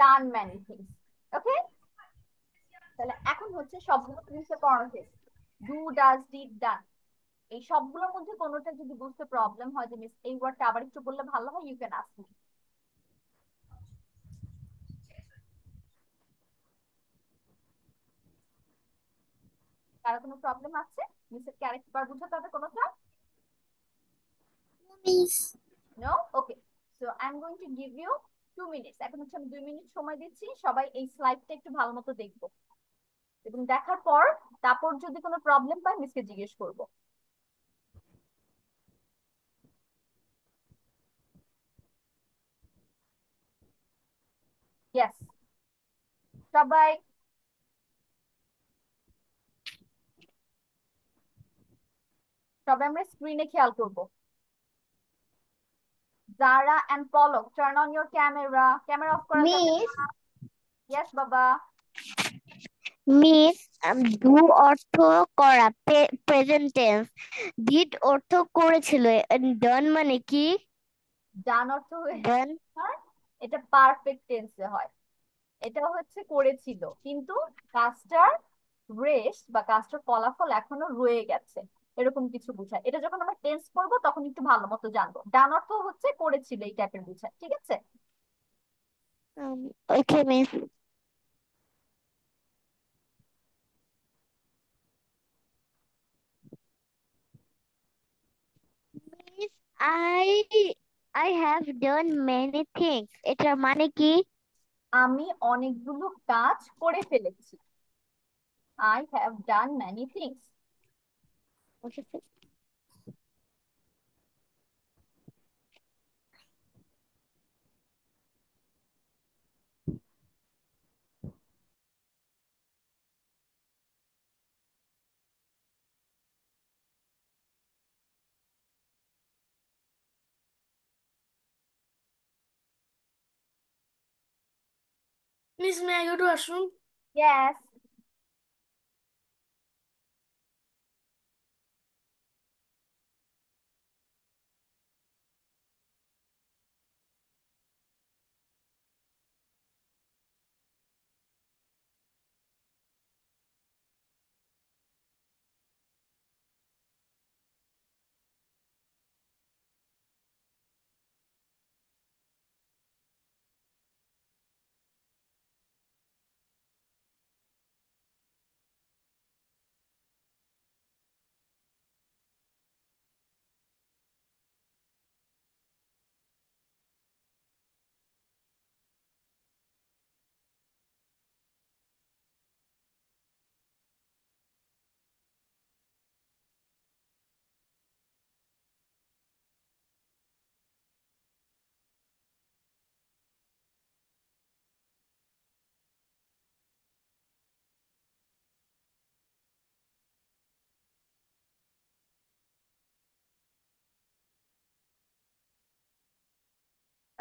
done many things। ওকে, তাহলে এখন হচ্ছে সবগুলো জিনিসে পড়ানো শেষ। ডু, ডাজ, ডিড, ডান, এই সবগুলোর মধ্যে কোনোটা যদি বুঝতে প্রবলেম হয় যে মিস এই ওয়ার্ডটা আবার একটু বললে ভালো হয়, ইউ ক্যান আস্ক মি। কারো কোনো প্রবলেম আছে মিসের কি আরেকবার বুঝাতে হবে কোনোটা? Miss no, okay. So I am going to give you 2 minutes. এখন হচ্ছে আমি 2 মিনিট সময় দিচ্ছি, সবাই এই স্লাইডটা একটু ভালো মতো দেখবো, এবং দেখার পর তারপর যদি কোনো প্রবলেম পাই মিসকে জিজ্ঞেস করবো। ইয়েস, সবাই সবাই আমরা স্ক্রিনে খেয়াল করবো। Zara and Pollock, turn on your camera. Camera off করা যাবে মিস না। Yes, বাবা। মিস ডু অর্থ করা, প্রেজেন্ট টেন্স। ডিড অর্থ করেছিল, ডন মানে কি? ডান অর্থ হয়ে ডন এটা পারফেক্ট টেন্সে হয়। এটা হচ্ছে করেছিল, কিন্তু কাজটার রেস্ট বা কাজটার ফলাফল এখনো রয়ে গেছে, এরকম কিছু বোঝায়। এটা যখন আমরা টেন্স করবো তখন একটু ভালো মতো জানবো। ডান অর্থ হচ্ছে করেছিল এই টাইপের বোঝায়, ঠিক আছে? ওকে miss. Miss I I have done many things, এটার মানে কি? আমি অনেকগুলো কাজ করে ফেলেছি। I have done many things. Miss, may I go to washroom? Yes।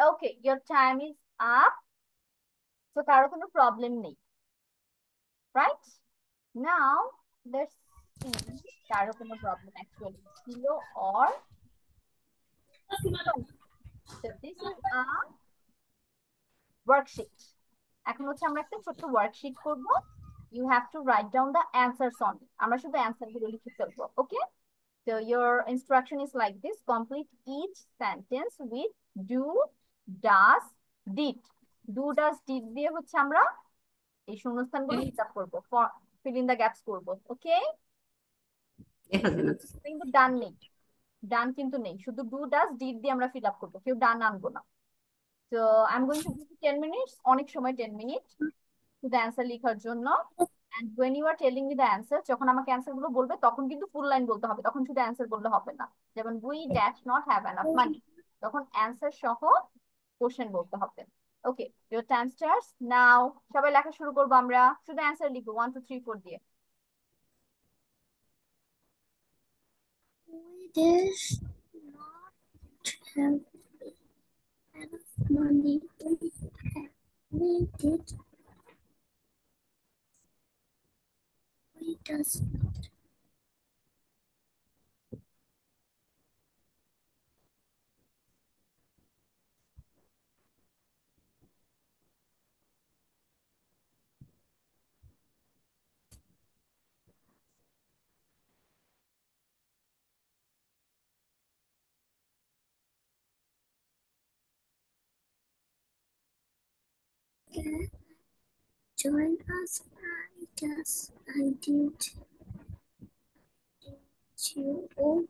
Okay, your time is up. So কারো কোনো প্রবলেম নেই, right? Now let's see কারো কোনো প্রবলেম actually ছিল or no. So this is a worksheet. এখন হচ্ছে আমরা একটা ছোট্ট ওয়ার্কশিট করব। You have to write down the answers only. আমরা শুধু অ্যান্সার গুলো লিখে ফেলবো, ওকে? So your instruction is like this: complete each sentence with do, does, did. Do, does, did দিয়ে হচ্ছে আমরা এই শূন্যস্থানগুলো ফিল আপ করবো, fill in the gaps করব, ওকে? কিন্তু ডান নেই, ডান কিন্তু নেই, শুধু ডু ডাজ ডিড দিয়ে আমরা ফিল আপ করবো, কেউ ডান আনবো না। তো I am going to give you 10 minutes, অনেক সময় 10 মিনিট শুধু অ্যান্সার লেখার জন্য। And when you are telling me the answer, যখন আমাকে অ্যান্সার গুলো বলবে তখন কিন্তু ফুল লাইন বলতে হবে, তখন শুধু অ্যান্সার বললে হবে না। যেমন we dash not have enough money, তখন অ্যান্সার সহ কোশ্চেন বলতে হবে। ওকে, your time starts now. সবাই লেখা শুরু করবো, আমরা শুধু অ্যান্সার লিখবো 1 2 3 4 দিয়ে। We did not have enough money. We did. We does not. Join us. I guess I did. You all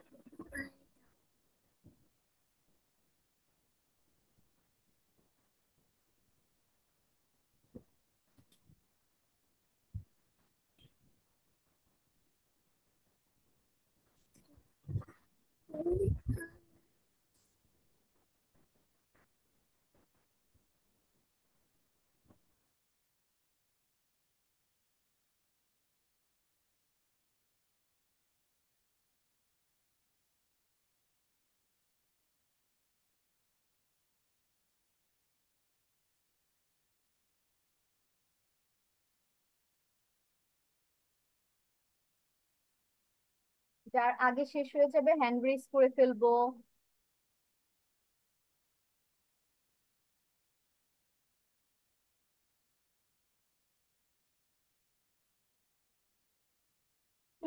যার আগে শেষ হয়ে যাবে হ্যান্ড রেজ করে ফেলবো।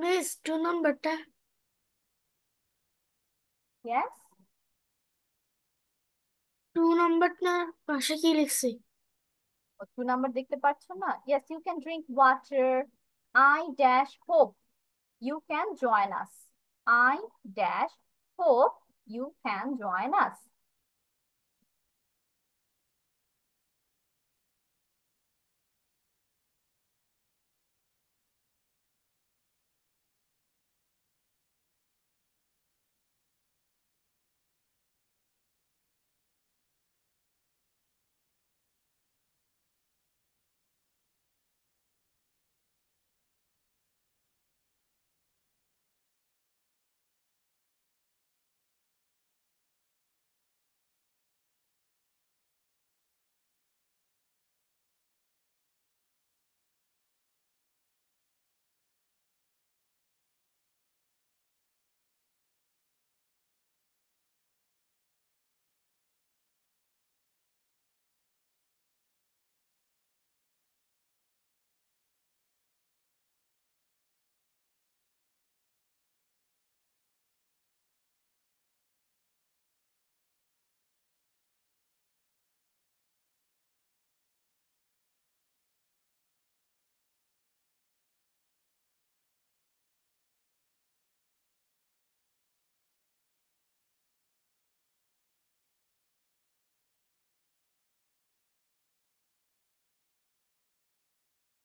Miss, 2 নম্বরটা Yes, 2 নম্বরটা পাশে কি লিখছি? 2 নাম্বার দেখতে পাচ্ছ না? Yes, you can drink water. I dash hope you can join us. I dash hope you can join us.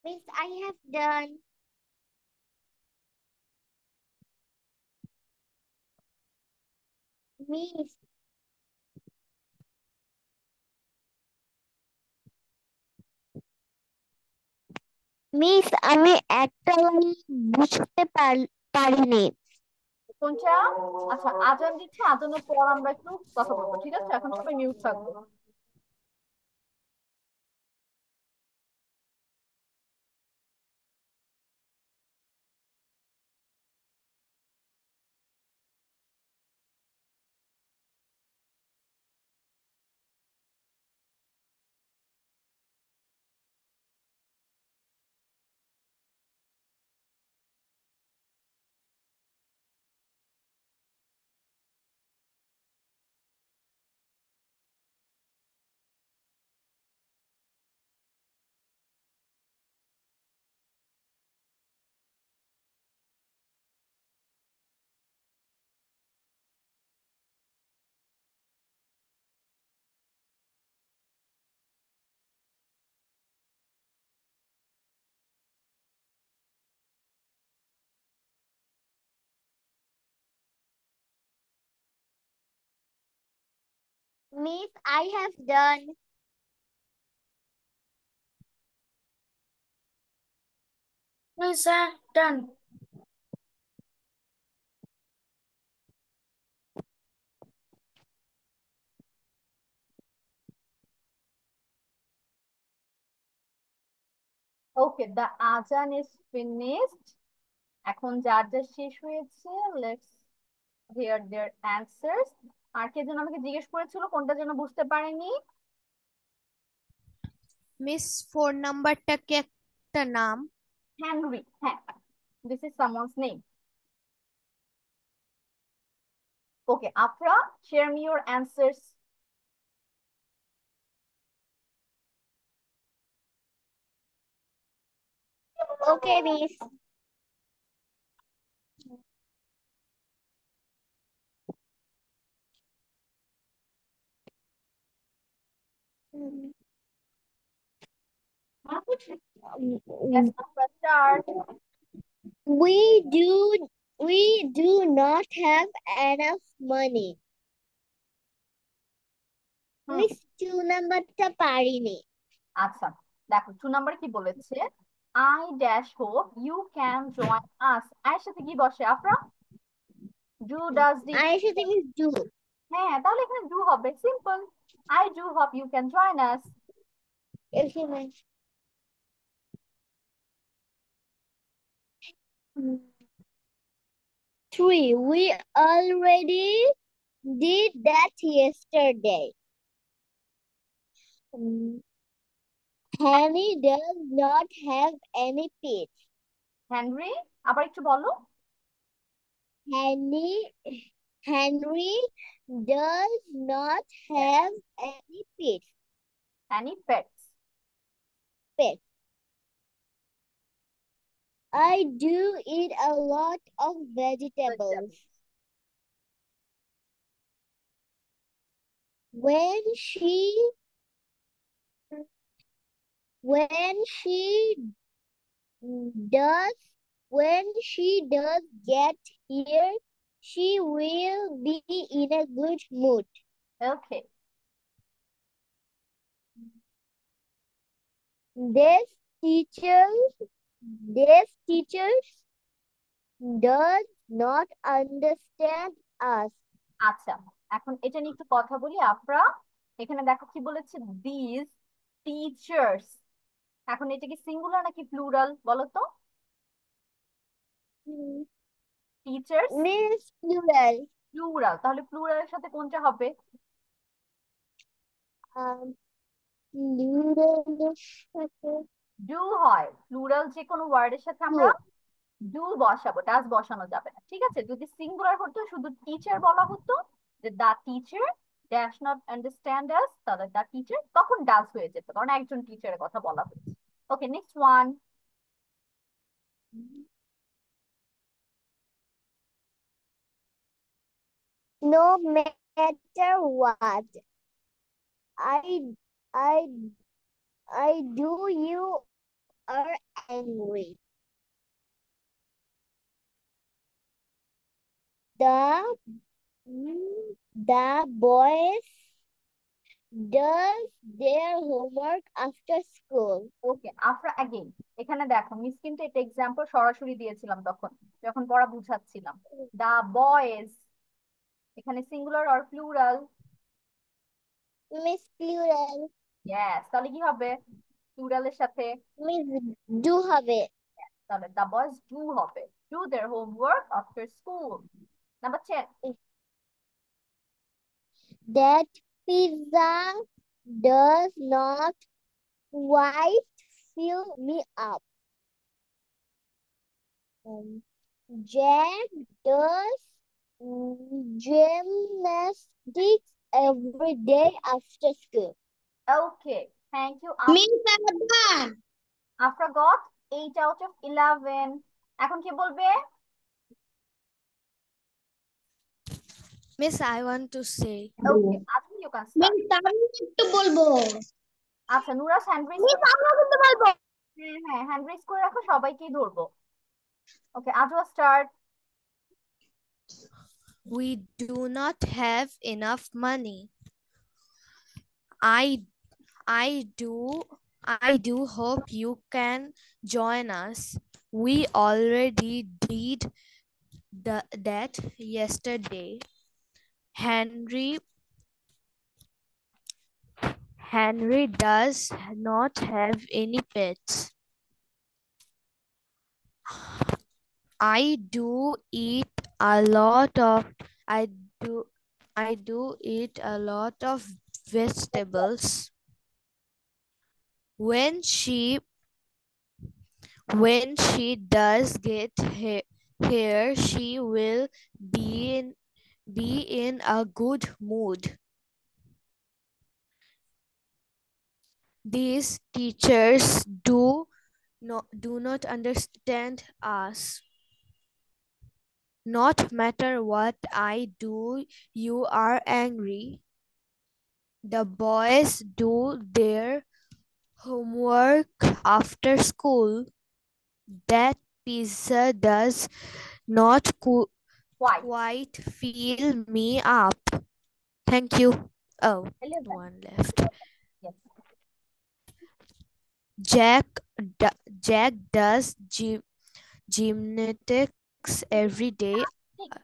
Miss, I have done. Miss, miss আমি একটা লাইন বুঝতে পারিনি। কোনটা? আচ্ছা, আজান দিচ্ছে, আজানের পর আমরা একটু কথা বলবো, ঠিক আছে? এখন সবাই মিউট থাকবো। Miss, I have done. Lisa, done. Okay, the azan is finished. এখন যার যার শেষ হয়েছে, let's hear their answers. আর কে যেন আমাকে জিজ্ঞেস করেছিল কোনটা যেন বুঝতে পারেনি? মিস 4 নাম্বারটা কি একটা নাম? Henry. হ্যাঁ, this is someone's name. Okay, Afra, share me your answers. Okay, Miss. Yes, Afra, start. We do not have enough money. Miss 2 নাম্বারটা পারিনি। আচ্ছা, দেখো 2 নাম্বার কি বলেছে? I dash hope you can join us. এর সাথে কি বসে আফরা? Do, does, did. আর এর সাথে মিস do। হ্যাঁ, তাহলে এখানে do হবে, simple. I do hope you can join us. Okay, miss. 3. We already did that yesterday. Henry does not have any pets. Henry, আবার একটু বলো। Henry does not have any pets. Any pets? Pets. I do eat a lot of vegetables. When she does get here, she will be in a good mood. Okay. This teachers does not understand us. আচ্ছা, এখন এটা নিয়ে একটু কথা বলি আফরা। এখানে দেখো কি বলেছে, these teachers। এখন এটা কি সিঙ্গুলার নাকি প্লুরাল বলো তো? Teachers Miss plural. প্লুরাল, তাহলে প্লুরালের সাথে কোনটা হবে? Plural সাথে ডু হয়। প্লুরাল যে কোনো ওয়ার্ডের সাথে আমরা ডু বসাবো, ডাস বসানো যাবে না, ঠিক আছে? যদি সিঙ্গুলার হতো, শুধু টিচার বলা হতো, যে দা টিচার ড্যাশ নট আন্ডারস্ট্যান্ড আস, তাহলে দা টিচার তখন ডাস হয়ে যেত, কারণ একজন টিচারের কথা বলা হয়েছে। Okay, next one. No matter what I do, you are angry. The boys does their homework after school. Okay, Afra again, এখানে দেখো মিস কিন্তু এটা এক্সাম্পল সরাসরি দিয়েছিলাম তখন যখন পড়া বুঝাচ্ছিলাম। দা বয়েজ, এখানে singular or plural? Miss plural. Yes, তাহলে কি হবে প্লুরালের সাথে? Miss do হবে। তাহলে দা বয়েজ ডু হবে, do their homework after school. Number 10। That pizza does not quite fill me up. Jack does gymnastics every day after school. Okay, thank you. Miss Abba. Afra got 8 out of 11। এখন কি বলবে? Miss, I want to say. ওকে, আজকে you can start. Miss আমি একটু বলবো। আচ্ছা, নুরাস hand raise. Miss আমরা কিন্তু বলবো। হ্যাঁ হ্যাঁ, হ্যান্ড রেজ করে রাখো, সবাইকেই ধরবো। ওকে, আজও start. We do not have enough money. I do hope you can join us. We already did that yesterday. Henry does not have any pets. I do eat a lot of I do eat a lot of vegetables. When she does get here, she will be in a good mood. These teachers do not understand us. Not matter what I do, you are angry. The boys do their homework after school. That pizza does not quite fill me up. Thank you. Oh, 11. one left. Yes. Jack does gymnastics every day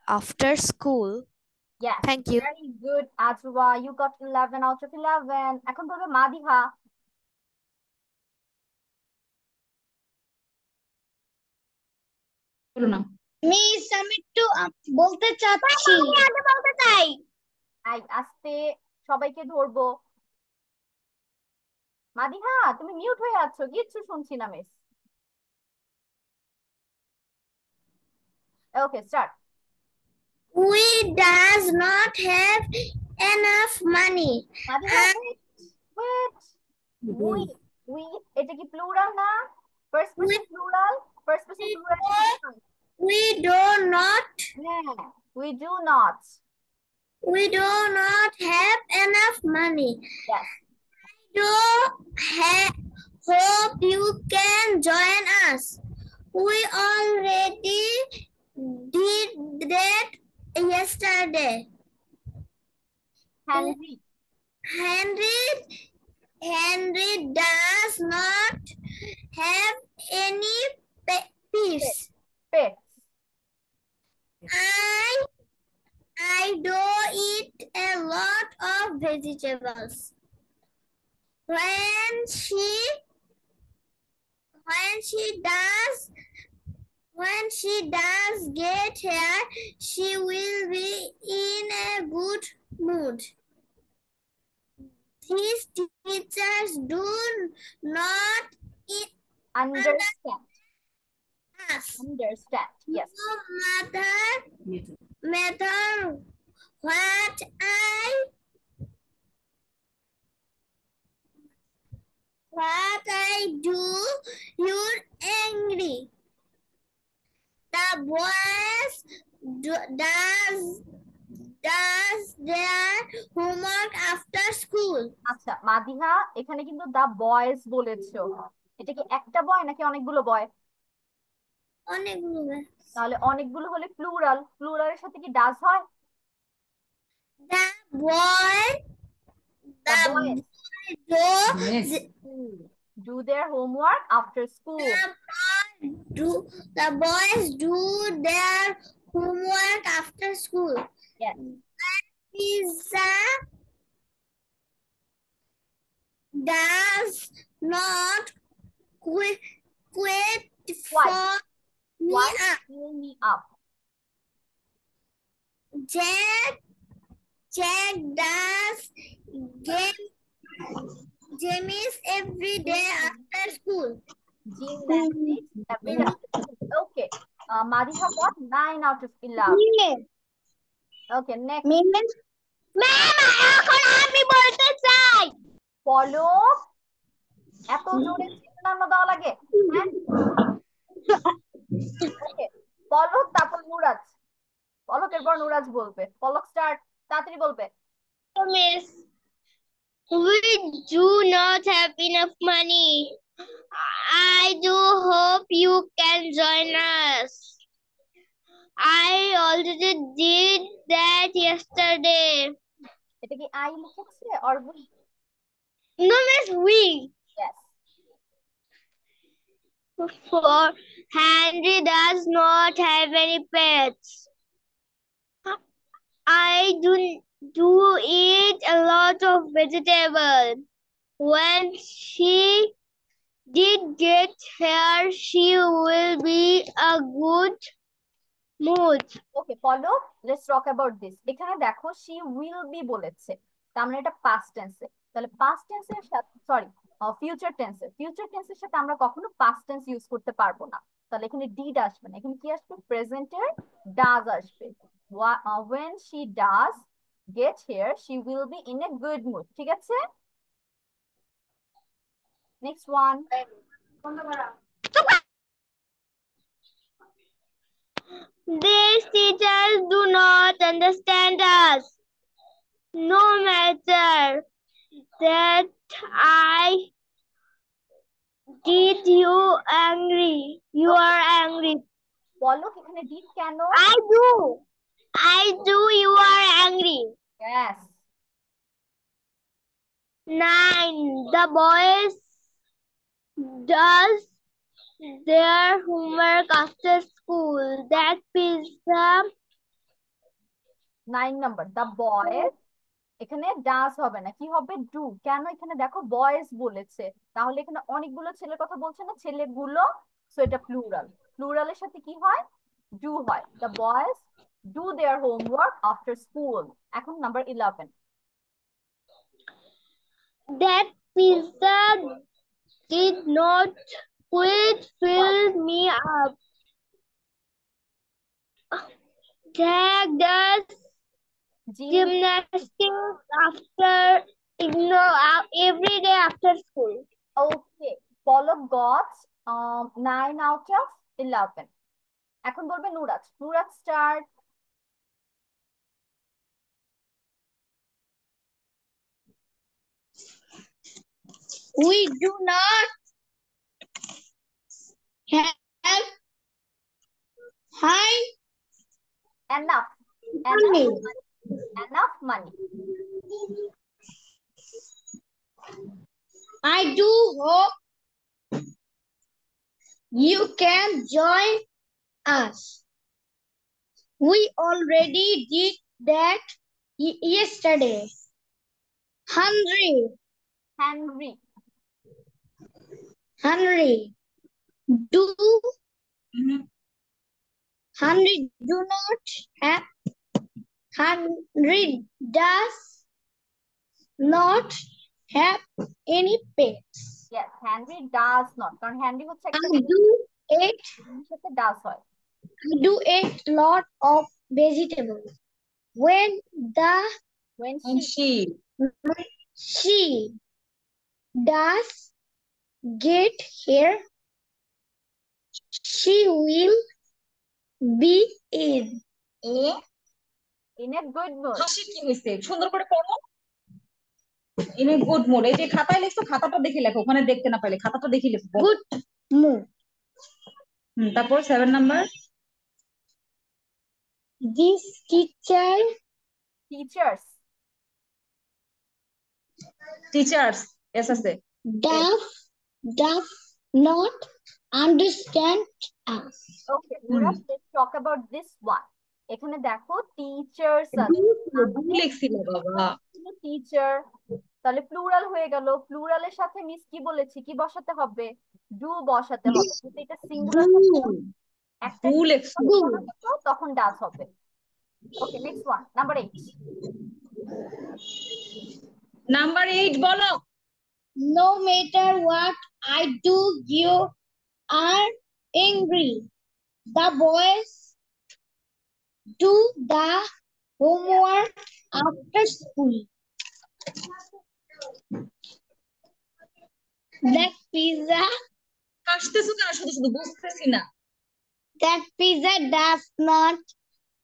after school. Yes. Thank you. Very good, Atruba. You got 11 out of 11. এখন বলবে Madiha. Miss আমি একটু বলতে চাচ্ছি। আগে বলতে চাই। আস্তে সবাইকে ধরবো। মাদিহা তুমি মিউট হয়ে আছো, কিচ্ছু শুনছি না miss. Okay start. We does not have enough money. Madiha wait wait we এটা কি প্লুরাল না? First person plural, first person plural. We do not হ্যাঁ, we do not have enough money. yes Do hope you can join us. We already did that yesterday. Henry does not have any pets. I do eat a lot of vegetables. When she does get here, she will be in a good mood. These teachers do not understand us. Yes. No matter what I do, you're angry. The boys does their homework after school. আচ্ছা মাদিহা, এখানে কিন্তু দা boys বলেছো। এটা কি একটা বয় নাকি অনেকগুলো বয়? অনেকগুলো। তাহলে অনেকগুলো হলে প্লুরাল, প্লুরালের সাথে কি ডাজ হয়? The boys do their homework after school. The boys do their homework after school. Yes. Pizza does not quit for me up. Jack does games every day after school. Gymnastics every day after school. Okay. Madhiha got 9 out of 11. Okay, next. Ma'am, এখন আমি বলতে চাই। পলক, এত জোরে চিল্লানো দেওয়া লাগে? ওকে, পলক তারপর নুরাজ। পলকের পর নুরাজ বলবে। পলক স্টার্ট, তাড়াতাড়ি বলবে। Miss, we do not have enough money. I do hope you can join us. I already did that yesterday. এটা কি আই লিখেছে or we? No, Miss, we. Yes. For Henry does not have any pets. I do eat a lot of vegetables. When she did get here, she will be a good mood. ওকে পলো, let's talk about this. এখানে দেখো she will be বলেছে, তার মানে এটা past টেন্সে। তাহলে past টেন্সের সাথে সরি ফিউচার টেন্সের সাথে আমরা কখনো পাস্ট টেন্স ইউজ করতে পারবো না। তাহলে এখানে ডিড আসবে না, এখানে কি আসবে? প্রেজেন্টের ডাজ আসবে। when she does get here she will be in a good mood। ঠিক আছে, next one. These teachers do not understand us. No matter that I did you angry. You are angry. বলো এখানে did কেন? I do. You are angry. Yes. 9. The boys does their homework after school. That pizza. 9 number, the boys, এখানে ডাস হবে না, কি হবে? Do. কেন? এখানে দেখো বয়েজ বলেছে, তাহলে এখানে অনেকগুলো ছেলের কথা বলছে না, ছেলেগুলো, সো এটা প্লুরাল। প্লুরালের সাথে কি হয়? ডু হয়। The boys do their homework after school. এখন number 11। That pizza did not quite fill me up. Jack does gymnastics every day after school. Okay, Palak goat 9 out of 11। এখন বলবে নুরাজ। নুরাজ start. We do not have high enough money. money. I do hope you can join us. We already did that yesterday. Henry. Do Henry do not have Henry does not have any pets. Yes, Henry does not, কারণ Henry হচ্ছে একটা সাথে ডাস হয়। I do eat lot of vegetables. When she does get here, she will be in a good mood. হাসি কি হইছে? সুন্দর করে পড়ো। In a good mood. এই যে খাতায় লিখছো, খাতাটা দেখে লেখো, ওখানে দেখতে না পাইলে খাতাটা দেখে লিখো। good mood. তারপর 7 নাম্বার। This teachers এস আছে। does not understand us. Okay, let's talk about this one. এখানে দেখো টিচার্স লিখছিল বাবা। টিচার, তাহলে প্লুরাল হয়ে গেল। প্লুরালের সাথে মিস কি বলেছি, কি বসাতে হবে? ডু বসাতে হবে। কিন্তু এটা সিঙ্গুলার, একটা তখন ডাস হবে। ওকে, নেক্সট ওয়ান, নাম্বার 8। নাম্বার 8 বলো। No matter what I do, you are angry. The boys do the homework after school. That pizza কাশতেছো কেন শুধু শুধু? বুঝতেছি না। That pizza does not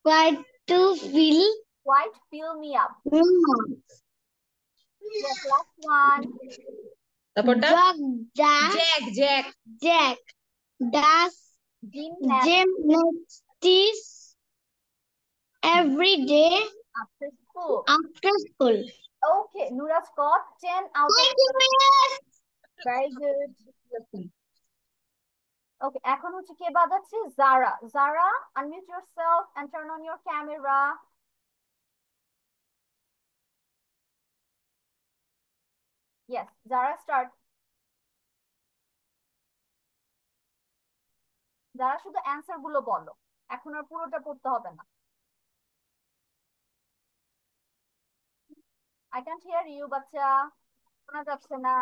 quite fill me up. Yes, last one. তারপরটা Jack does gymnastics every day after school. Okay, Nuraj got 10 out of 10. Very good. Okay, এখন হচ্ছে কে বাদ আছে? Zara. Zara, unmute yourself and turn on your camera. Yes, Zara, start. Zara, শুধু answer গুলো বলো, এখন আর পুরোটা পড়তে হবে না। I can't hear you, বাচ্চা, শোনা যাচ্ছে না।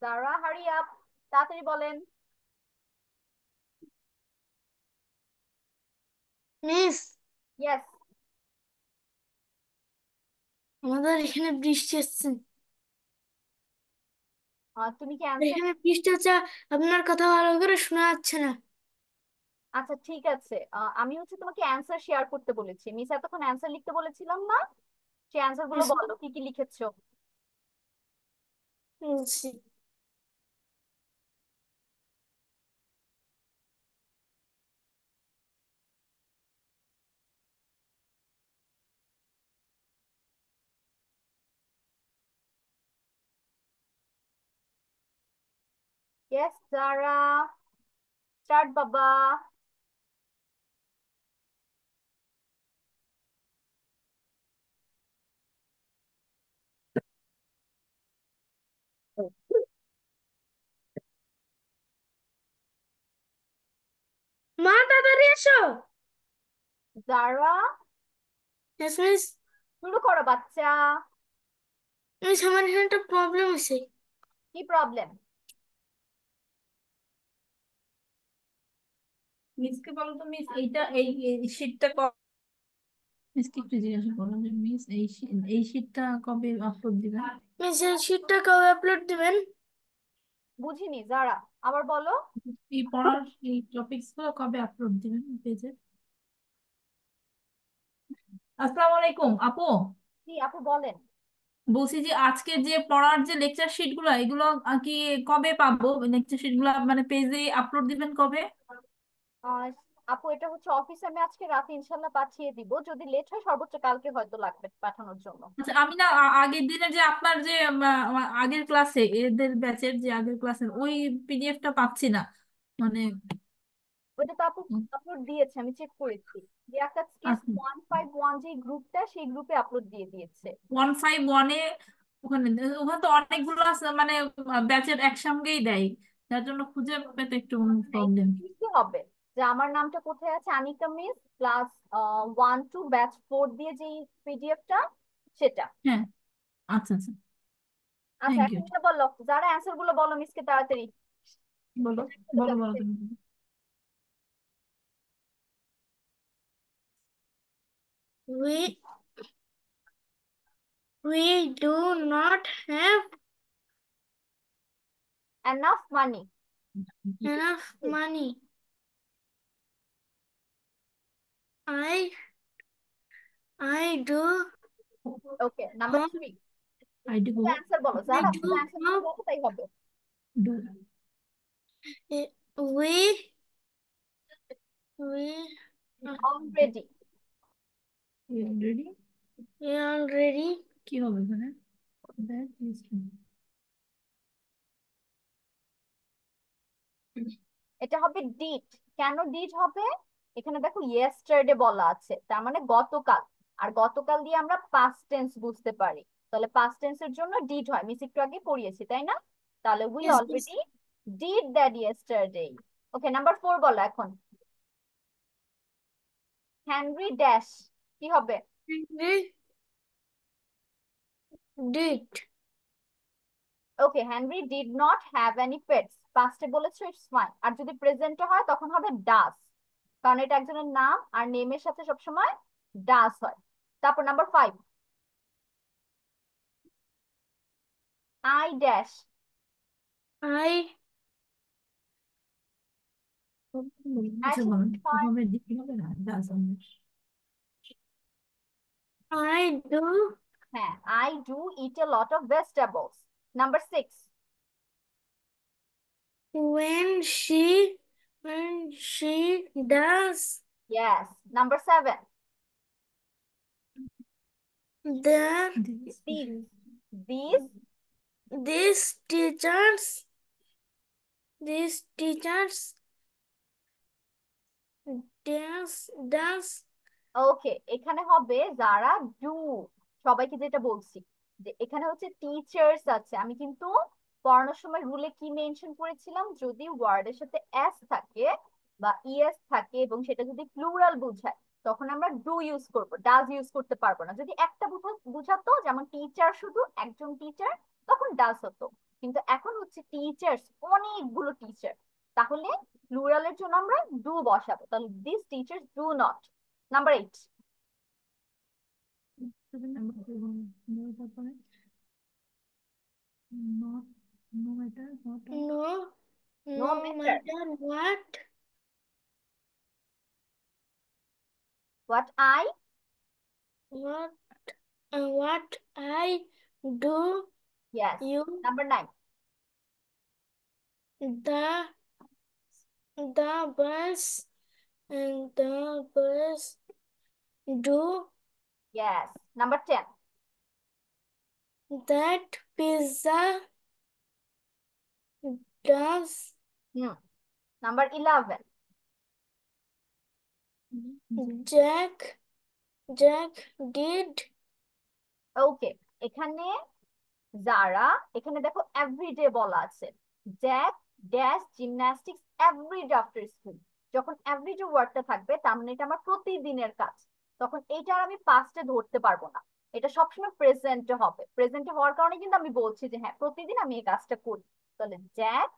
Zara, hurry up, তাড়াতাড়ি বলেন। মিস Yes, আমাদের এখানে বৃষ্টি আসছে। তুমি কি অ্যান্সার? এখানে বৃষ্টি হচ্ছে, আপনার কথা ভালো করে শোনা যাচ্ছে না। আচ্ছা ঠিক আছে, আমি হচ্ছে তোমাকে অ্যান্সার শেয়ার করতে বলেছি। মিস এতক্ষণ অ্যান্সার লিখতে বলেছিলাম না, সেই অ্যান্সার গুলো বলো, কি কি লিখেছো? বলছি Yes, Zara, start, Baba. মা তাড়াতাড়ি এসো। Zara, Yes, miss. শুরু করো বাচ্চা। মিস আমার এখানে একটা প্রবলেম আছে। কি প্রবলেম? মিসকে বলো তো মিস, এইটা এই শীটটা মিসকে একটু জিজ্ঞাসা করো যে মিস এই শীটটা কবে আপলোড দিবেন? মিস এই শীটটা কবে আপলোড দিবেন? বুঝিনি যারা, আবার বলো। এই পড়ার এই টপিকস গুলো কবে আপলোড দিবেন পেজে? আসসালামু আলাইকুম আপু, কি আপু বলেন। বলছি যে আজকে যে পড়ার যে লেকচার শিট গুলো এগুলো কি কবে পাবো? লেকচার শিট গুলো মানে পেজে আপলোড দিবেন কবে? আহ, আপু এটা হচ্ছে অফিসে আমি আজকে রাতে ইনশাল্লাহ পাঠিয়ে দিব, যদি লেট হয় সর্বোচ্চ কালকে হয়তো লাগবে পাঠানোর জন্য। আচ্ছা আমি না আগের দিনে যে আপনার যে আগের ক্লাসে এদের ব্যাচের যে আগের ক্লাসের ওই পিডিএফটা পাচ্ছি না মানে। ওইটা তো আপু আপলোড দিয়েছে, আমি চেক করেছি। রিয়াকাত স্কেচ আচ্ছা 151 যে গ্রুপটা, সেই গ্রুপে আপলোড দিয়ে দিয়েছে। 151-এ ওখানে ওখানে তো অনেকগুলো আছে মানে ব্যাচের একসঙ্গেই দেয়, যার জন্য খুঁজে পেতে একটু প্রবলেম। কি হবে যে আমার নামটা কোথায় আছে, আনিকা মিস ক্লাস 1 2 ব্যাচ 4 দিয়ে যে পিডিএফটা, সেটা। হ্যাঁ আচ্ছা আচ্ছা, আচ্ছা থ্যাংক এখন ইউ। এটা বলো, যারা অ্যান্সার গুলো বলো মিসকে তাড়াতাড়ি। বলো চলে বলো বলো যাচ্ছে। তুমি। We we do not have Enough money. enough money. I I do Okay, number hope 3. I do answer বলো I যারা, do অ্যান্সার hope বলো তাই হবে। Do we we already. Already we already কি হবে এখানে? That is এটা হবে ডিড। কেন ডিড হবে? এখানে দেখো ইয়েস্টারডে বলা আছে, তার মানে গতকাল। আর গতকাল দিয়ে আমরা পাস্ট টেন্স বুঝতে পারি, তাহলে পাস্ট টেন্সের জন্য ডিড হয়। মিস একটু আগে পড়িয়েছি তাই না? তাহলে we yes yes already did that yesterday. Okay, number 4 বলো এখন। হেনরি ড্যাশ, কি হবে? we did okay, Henry did not have any pets, পাস্টে বলেছো, ইটস ফাইন। আর যদি প্রেজেন্টে হয় তখন হবে ডাস, কারণ এটা একজনের নাম আর নেমের সাথে সবসময় ডাস হয়। তারপর নাম্বার 5, আই ড্যাশ। I কিছু বলেন কিভাবে কিভাবে না ডাস I do হ্যাঁ, I do it A lot of vegetables. Number 6, when she And she does. Yes. Number 7. There, These. These. these teachers, these teachers does. ওকে, এখানে হবে যারা ডু। সবাইকে যেটা বলছি যে এখানে হচ্ছে টিচার্স আছে, আমি কিন্তু পড়ানোর সময় রুলে কি মেনশন করেছিলাম, যদি ওয়ার্ডের সাথে এস থাকে বা ইএস থাকে এবং সেটা যদি প্লুরাল বোঝায় তখন আমরা ডু ইউজ করব, ডাজ ইউজ করতে পারবো না। যদি একটা বুঝাতো যেমন টিচার, শুধু একজন টিচার, তখন ডাজ হতো। কিন্তু এখন হচ্ছে টিচার্স, অনেকগুলো টিচার, তাহলে প্লুরালের জন্য আমরা ডু বসাবো। তাহলে this teachers do not. Number 8. তারপরে not, no matter what I No, No no matter matter what what what I do, yes. you Number 9. the bus and the bus do Yes. Number 10. that pizza does Number 11. Jack did Okay. এখানে যারা, এখানে দেখো everyday বলা আছে, Jack dash gymnastics everyday after school. যখন everyday ওয়ার্ডটা থাকবে তার মানে এটা আমার প্রতিদিনের কাজ, তখন এইটার আমি পাস্টে ধরতে পারবো না, এটা সবসময় প্রেজেন্টে হবে। প্রেজেন্টে হওয়ার কারণে কিন্তু আমি বলছি যে হ্যাঁ প্রতিদিন আমি এই কাজটা করি। তাহলে Jack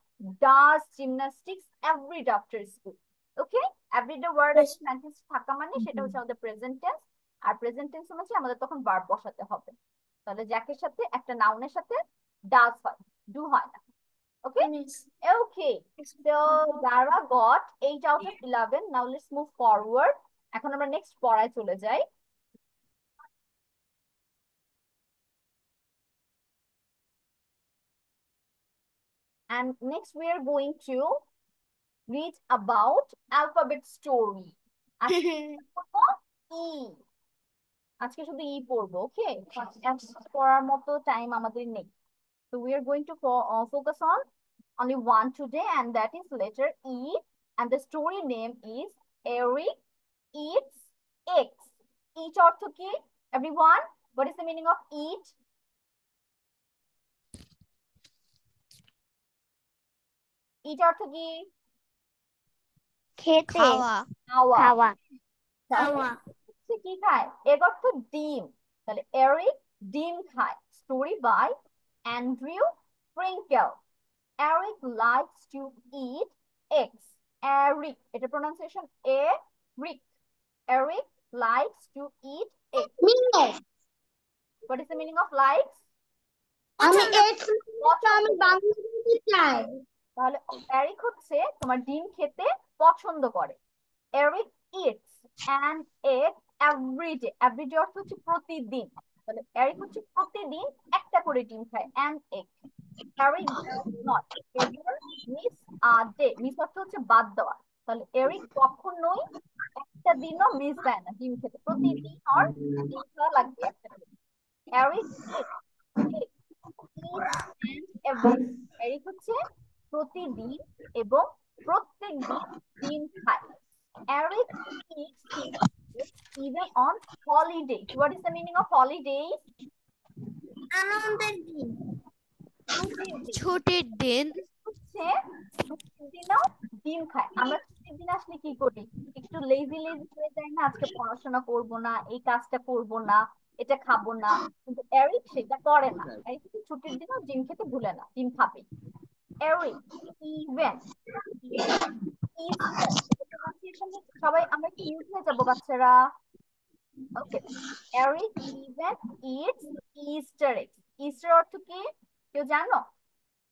does gymnastics everyday after school. Okay, everyday word Yes. Sentence থাকা মানে সেটা হচ্ছে আমাদের প্রেজেন্ট টেন্স, আর প্রেজেন্ট টেন্স অনুযায়ী আমাদের তখন ভার্ব বসাতে হবে। তাহলে জ্যাকের সাথে একটা নাউনের সাথে ডাজ হয়, ডু হয় না। ওকে, Miss. Okay. So Zara got 8 out of 11. Now let's move forward. এখন আমরা নেক্সট পড়ায় চলে যাই। And next we are going to read about alphabet story. আজকে পড়বো ই, আজকে শুধু ই পড়বো। ওকে, পড়ার মতো টাইম আমাদের নেই। So we are going to focus on only one today, and that is letter E. And the story name is Eric Eats Eggs. Eat অর্থ কি? Everyone, what is the meaning of eat? Eat অর্থ কি? খেতে খাওয়া খাওয়া। খাওয়া তাহলে সে কি খায়? এগ অর্থ ডিম, তাহলে এরিক ডিম খায়। Story by Andrew Frinkel. Eric likes to eat eggs. Eric, এটা pronunciation Eric. Eric likes to eat eggs. What is the meaning of likes? আমি পছন্দ। বাংলা চাই। তাহলে এরিক হচ্ছে তোমার ডিম খেতে পছন্দ করে। Eric it's an egg every day. Every day অর্থ হচ্ছে প্রতিদিন, তাহলে এরিক হচ্ছে প্রতিদিন একটা করে ডিম খায়, an egg. Eric does not ever miss a day. Miss অর্থ হচ্ছে বাদ দেওয়া, তাহলে এরিক কখনোই একটা দিনও মিস দেয় না ডিম খেতে, প্রতিদিন ওর ডিম খাওয়া লাগবে একটা করে। এরিক এরিক হচ্ছে প্রতিদিন এবং প্রত্যেক দিন ডিম খায়। Eric eats his eggs even on holidays. What is the meaning of holidays? আনন্দের দিন। ছুটির দিন হচ্ছে ছুটির দিনেও ডিম খায়। আমরা ছুটির দিন আসলে কি করি? একটু লেজি হয়ে যায় না, আজকে পড়াশোনা করব না, এই কাজটা করব না, এটা খাবো না। কিন্তু এরিক সেটা করে না, এরিক ছুটির দিনেও ডিম খেতে ভুলে না, ডিম খাবে। এরিক ইভেন ইস্টার, সবাই আমরা একটু মিউট হয়ে যাবো বাচ্চারা। Okay, Eric even eats Easter eggs. Easter অর্থ কি কেউ জানো?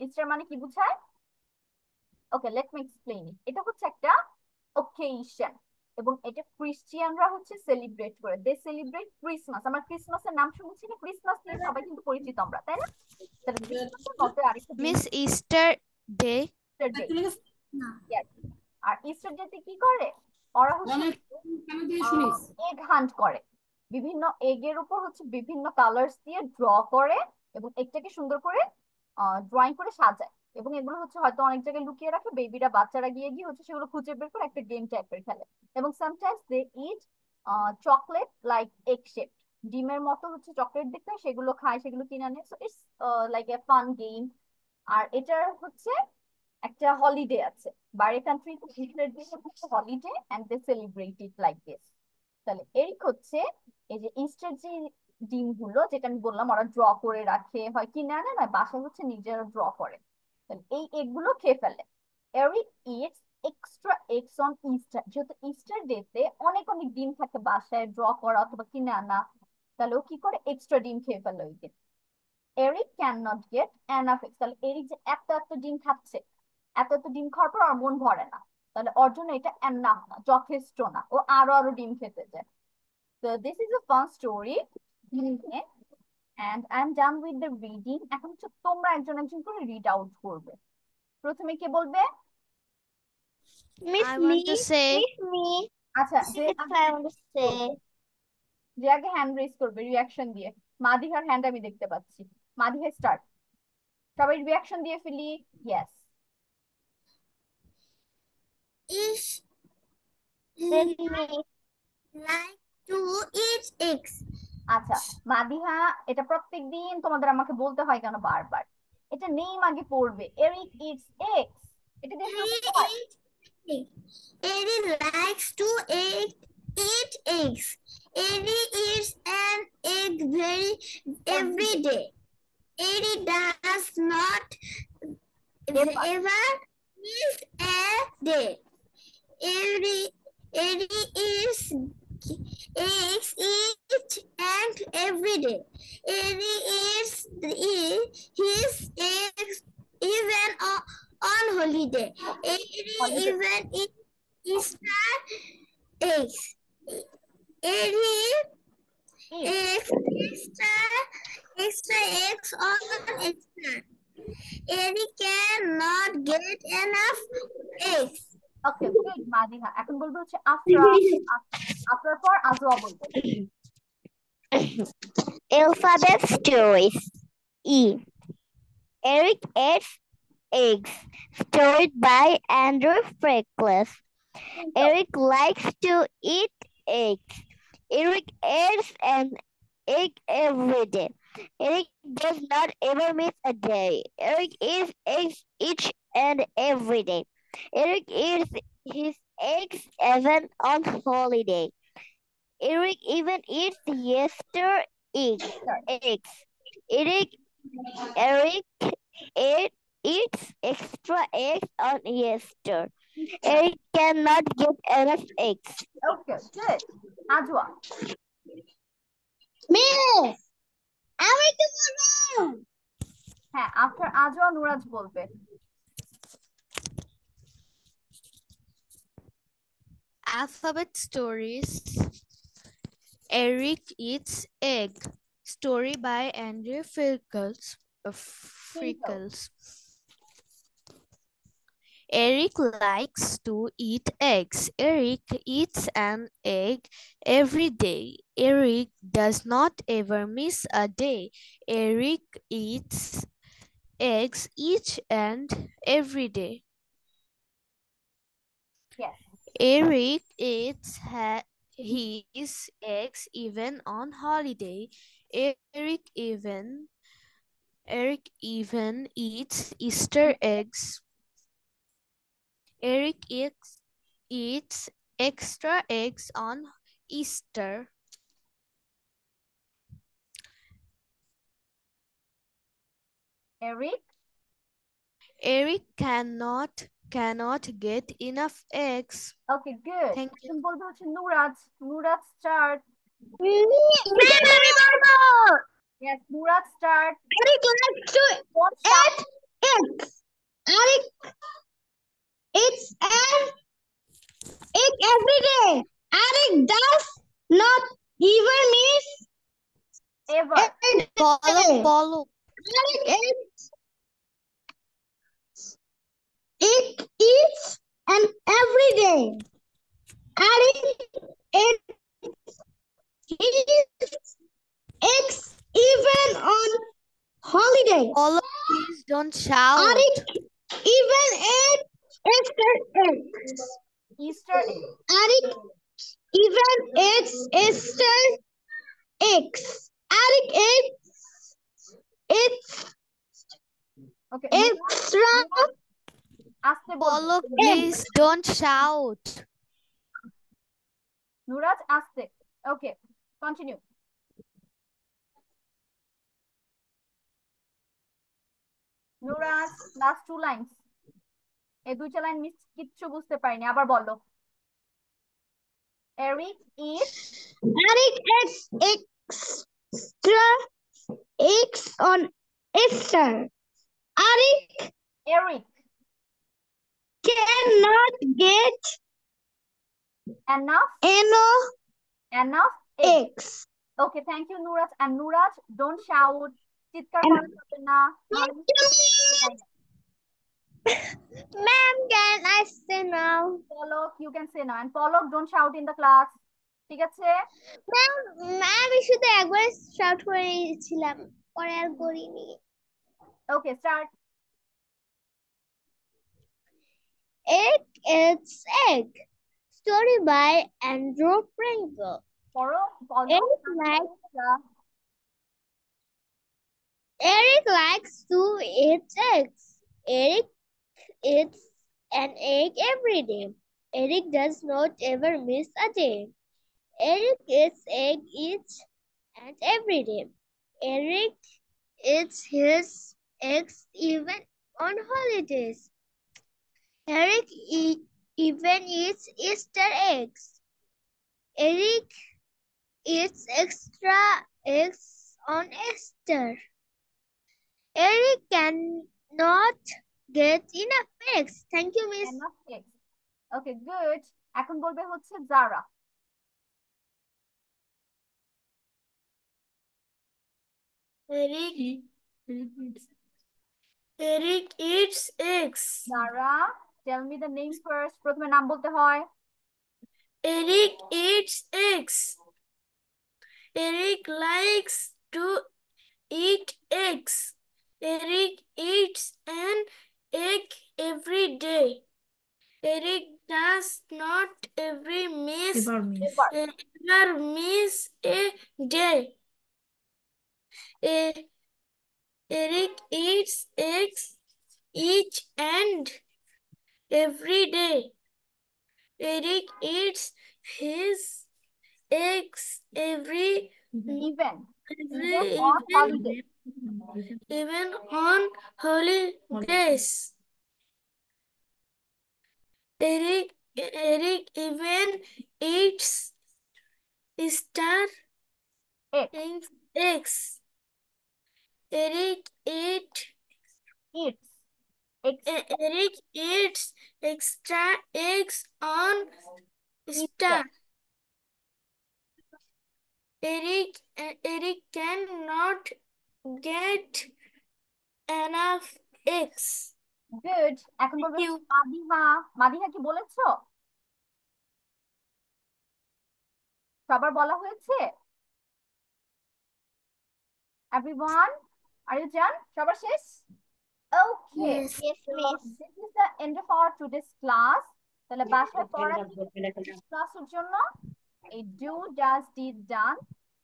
ইস্টার মানে কি বোঝায়? Okay, let me explain it. এটা হচ্ছে একটা ওকেশন এবং এটা ক্রিশ্চিয়ানরা হচ্ছে সেলিব্রেট করে। দে সেলিব্রেট ক্রিসমাস। আমরা ক্রিসমাসের নাম শুনেছি না, ক্রিসমাস নিয়ে সবাই কিন্তু পরিচিত আমরা, তাই না? তাহলে ক্রিসমাসের মতো আরেকটা মিস ইস্টার ডে ডে। আর ইস্টার ডেতে কি করে, ওরা হচ্ছে এগ হান্ট করে, বিভিন্ন এগের উপর হচ্ছে বিভিন্ন কালার্স দিয়ে ড্র করে এবং এগটাকে সুন্দর করে ড্রয়িং করে সাজায়, এবং এগুলো হচ্ছে হয়তো অনেক জায়গায় লুকিয়ে রাখে, বেবিরা বাচ্চারা গিয়ে গিয়ে হচ্ছে সেগুলো খুঁজে বের করে একটা গেম টাইপের খেলে। এবং sometimes they eat chocolate like egg shape, ডিমের মতো হচ্ছে চকলেট দেখতে হয়, সেগুলো খায়, সেগুলো কিনে আনে। So it's like a fun game. আর এটার হচ্ছে একটা হলিডে আছে, বাইরের কান্ট্রিতে ইস্টার ডে হচ্ছে holiday and they celebrate it like this. তাহলে এরিক হচ্ছে এই যে ইস্টার যে ডিমগুলো যেটা আমি বললাম ওরা ড্র করে রাখে, হয় কিনে আনে না বাসায় হচ্ছে নিজেরা ড্র করে, তাহলে এই এগুলো খেয়ে ফেলে। Eric it's extra eggs on Easter, যেহেতু ইস্টার ডে তে অনেক অনেক ডিম থাকে বাসায় ড্র করা অথবা কিনে আনা, তাহলে ও কি করে এক্সট্রা ডিম খেয়ে ফেলে ওই দিন। Eric can not get enough eggs, তাহলে এরিক যে এত এত ডিম খাচ্ছে, এত এত ডিম খাওয়ার পর ওর মন ভরে না, তাহলে ওর জন্য এটা এনাফ না, যথেষ্ট না, ও আরো আরো ডিম খেতে চায়। So this is a fun story. Okay? And I'm done with the reading. এখন হচ্ছে তোমরা একজন একজন করে রিড আউট করবে। প্রথমে কে বলবে? Miss I me, want to say, miss me. আচ্ছা, যে Yes, আগে I want to say. বলবে, যে আগে হ্যান্ড রেজ করবে রিয়াকশন দিয়ে। মাদিহার হ্যান্ড আমি দেখতে পাচ্ছি। মাদিহা স্টার্ট। সবাই রিয়াকশন দিয়ে ফেলি। Yes. Is Then me. like to eat eggs. আচ্ছা, মাদিহা এটা প্রত্যেকদিন তোমাদের আমাকে বলতে হয় কেন বারবার? এটা নেম আগে পড়বে। এরিক ইটস এগস, এটা দিয়ে শুরু করতে হয়। Eddie likes to eat eggs. Eddie eats an egg every day. Eddie does not ever miss a day. Eddie eats eggs each and every day. Eddie eats his eggs even on holiday. Eddie Holiday. even eats Easter eggs. Eddie Eat. extra eggs on extra. Eddie cannot get enough eggs. Okay, good Madiha. এখন বলবো হচ্ছে আফরা। আফরার পর Ajwa বলবে। Alphabet stories. E. Eric eats eggs. Story by Andrew Freckles. Eric likes to eat eggs. Eric eats an egg every day. Eric does not ever miss a day. Eric eats eggs each and every day. Eric eats his eggs even on holiday. Eric even eats Easter eggs. Eric eats extra eggs on Easter. Eric cannot get enough eggs. Okay, good. Ajwa. Miss, আমি তো বলবো। হ্যাঁ, after Ajwa নুরাজ বলবে। alphabet stories. Eric eats egg. Story by Andrew Freckles. Eric likes to eat eggs. Eric eats an egg every day. Eric does not ever miss a day. Eric eats eggs each and every day. Yes. Eric eats his eggs even on holiday. Eric even eats Easter eggs. Eric eats extra eggs on Easter. Eric cannot get enough eggs. Okay, good. Thank you. এখন বলবে হচ্ছে নুরাজ। নুরাজ start. Ma'am আমি বলবো। Yes, Nuraj start. Eric likes to eat eggs. Eric eats an egg every day. Eric does not even miss ever. a day. Bolu. Eric eats and every day. Adding it eggs even on holidays. Polo, please don't shout. Adding even Easter eggs. Easter egg. Adding even Easter eggs. Adding it's Okay. extra Aste bolbo. Polo, please don't shout. Nuraj, aste. Okay. Continue. Nuraj, last 2 lines. এই 2টা line miss কিচ্ছু বুঝতে পারিনি, আবার বলো। Eric eats extra eggs on Easter. Eric Cannot get enough eggs. eggs. Okay, thank you, Nuraj. And Nuraj, don't shout. চিৎকার করা যাবে না। Ma'am, can I say now? Polok, you can say now. And Polok, don't shout in the class. ঠিক আছে? Ma'am, আমি শুধু একবার shout করেছিলাম, পরে আর করিনি। Okay, start. Egg is egg. Story by Andrew Pringle. Eric likes to eat eggs. Eric eats an egg every day. Eric does not ever miss a day. Eric eats egg each and every day. Eric eats his eggs even on holidays. Eric even eats Easter eggs. Eric eats extra eggs on Easter. Eric cannot get enough eggs. Thank you, Miss. Enough eggs. Okay, good. এখন বলবে হচ্ছে Zara. Eric eats eggs. Zara, tell me the name first. প্রথমে নাম বলতে হয়। Eric eats eggs. Eric likes to eat eggs. Eric eats an egg every day. Eric does not ever miss a day. Eric eats eggs each and every day. Eric eats his eggs even on holidays. Eric even eats Easter eggs. Eric eats extra eggs on Easter. Eric cannot get enough eggs. Good. এখন বলবে মাদিহা। মাদিহা কি বলেছো? সবার বলা হয়েছে? Everyone, are you done? সবার শেষ? Okay. Yes, Miss. This is the end of our today's class. তাহলে বাসায় পড়া ক্লাসের জন্য এই do, does, did, done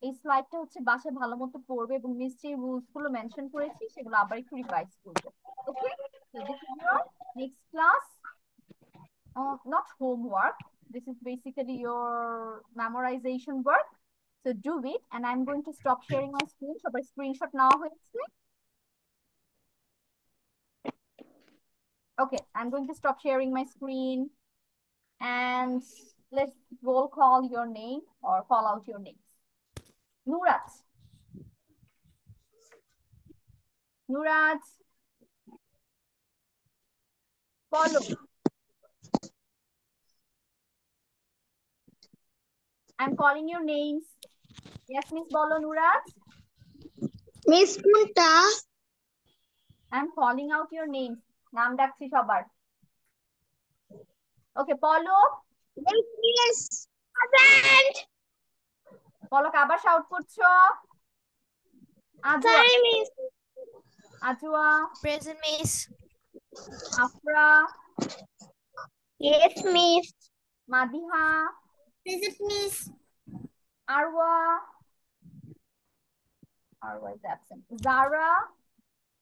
এই স্লাইডটা হচ্ছে বাসায় ভালো মতো পড়বে এবং মিস যে রুলস গুলো মেনশন করেছি সেগুলো আবার একটু রিভাইজ করবে। ওকে, so this is your next class. Not homework, this is basically your memorization work, so do it. And I'm going to stop sharing my screen. সবার স্ক্রিনশট নেওয়া হয়েছে? Okay, I'm going to stop sharing my screen and let's roll call your name or call out your names. Nuraj. Follow. I'm calling your names. Yes, Miss Bolo. Nuraj. Miss Kunta. I'm calling out your names. নাম ডাকছি সবার। ওকে পলক, Yes, present. পলক আবার shout করছো। আজুয়া, Sorry, miss. আজুয়া, Present, Miss. Afra, Yes, miss. Madiha, Present, miss. Arwa, Arwa is absent. Zara.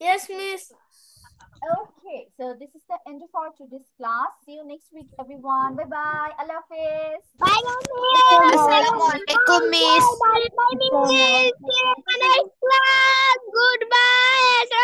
Yes, miss. Okay, so this is the end of our today's class. See you next week, everyone. Bye bye. Allah Hafiz. Bye, Assalamualaikum, Miss. miss. Bye, miss. See you in the next class. Goodbye.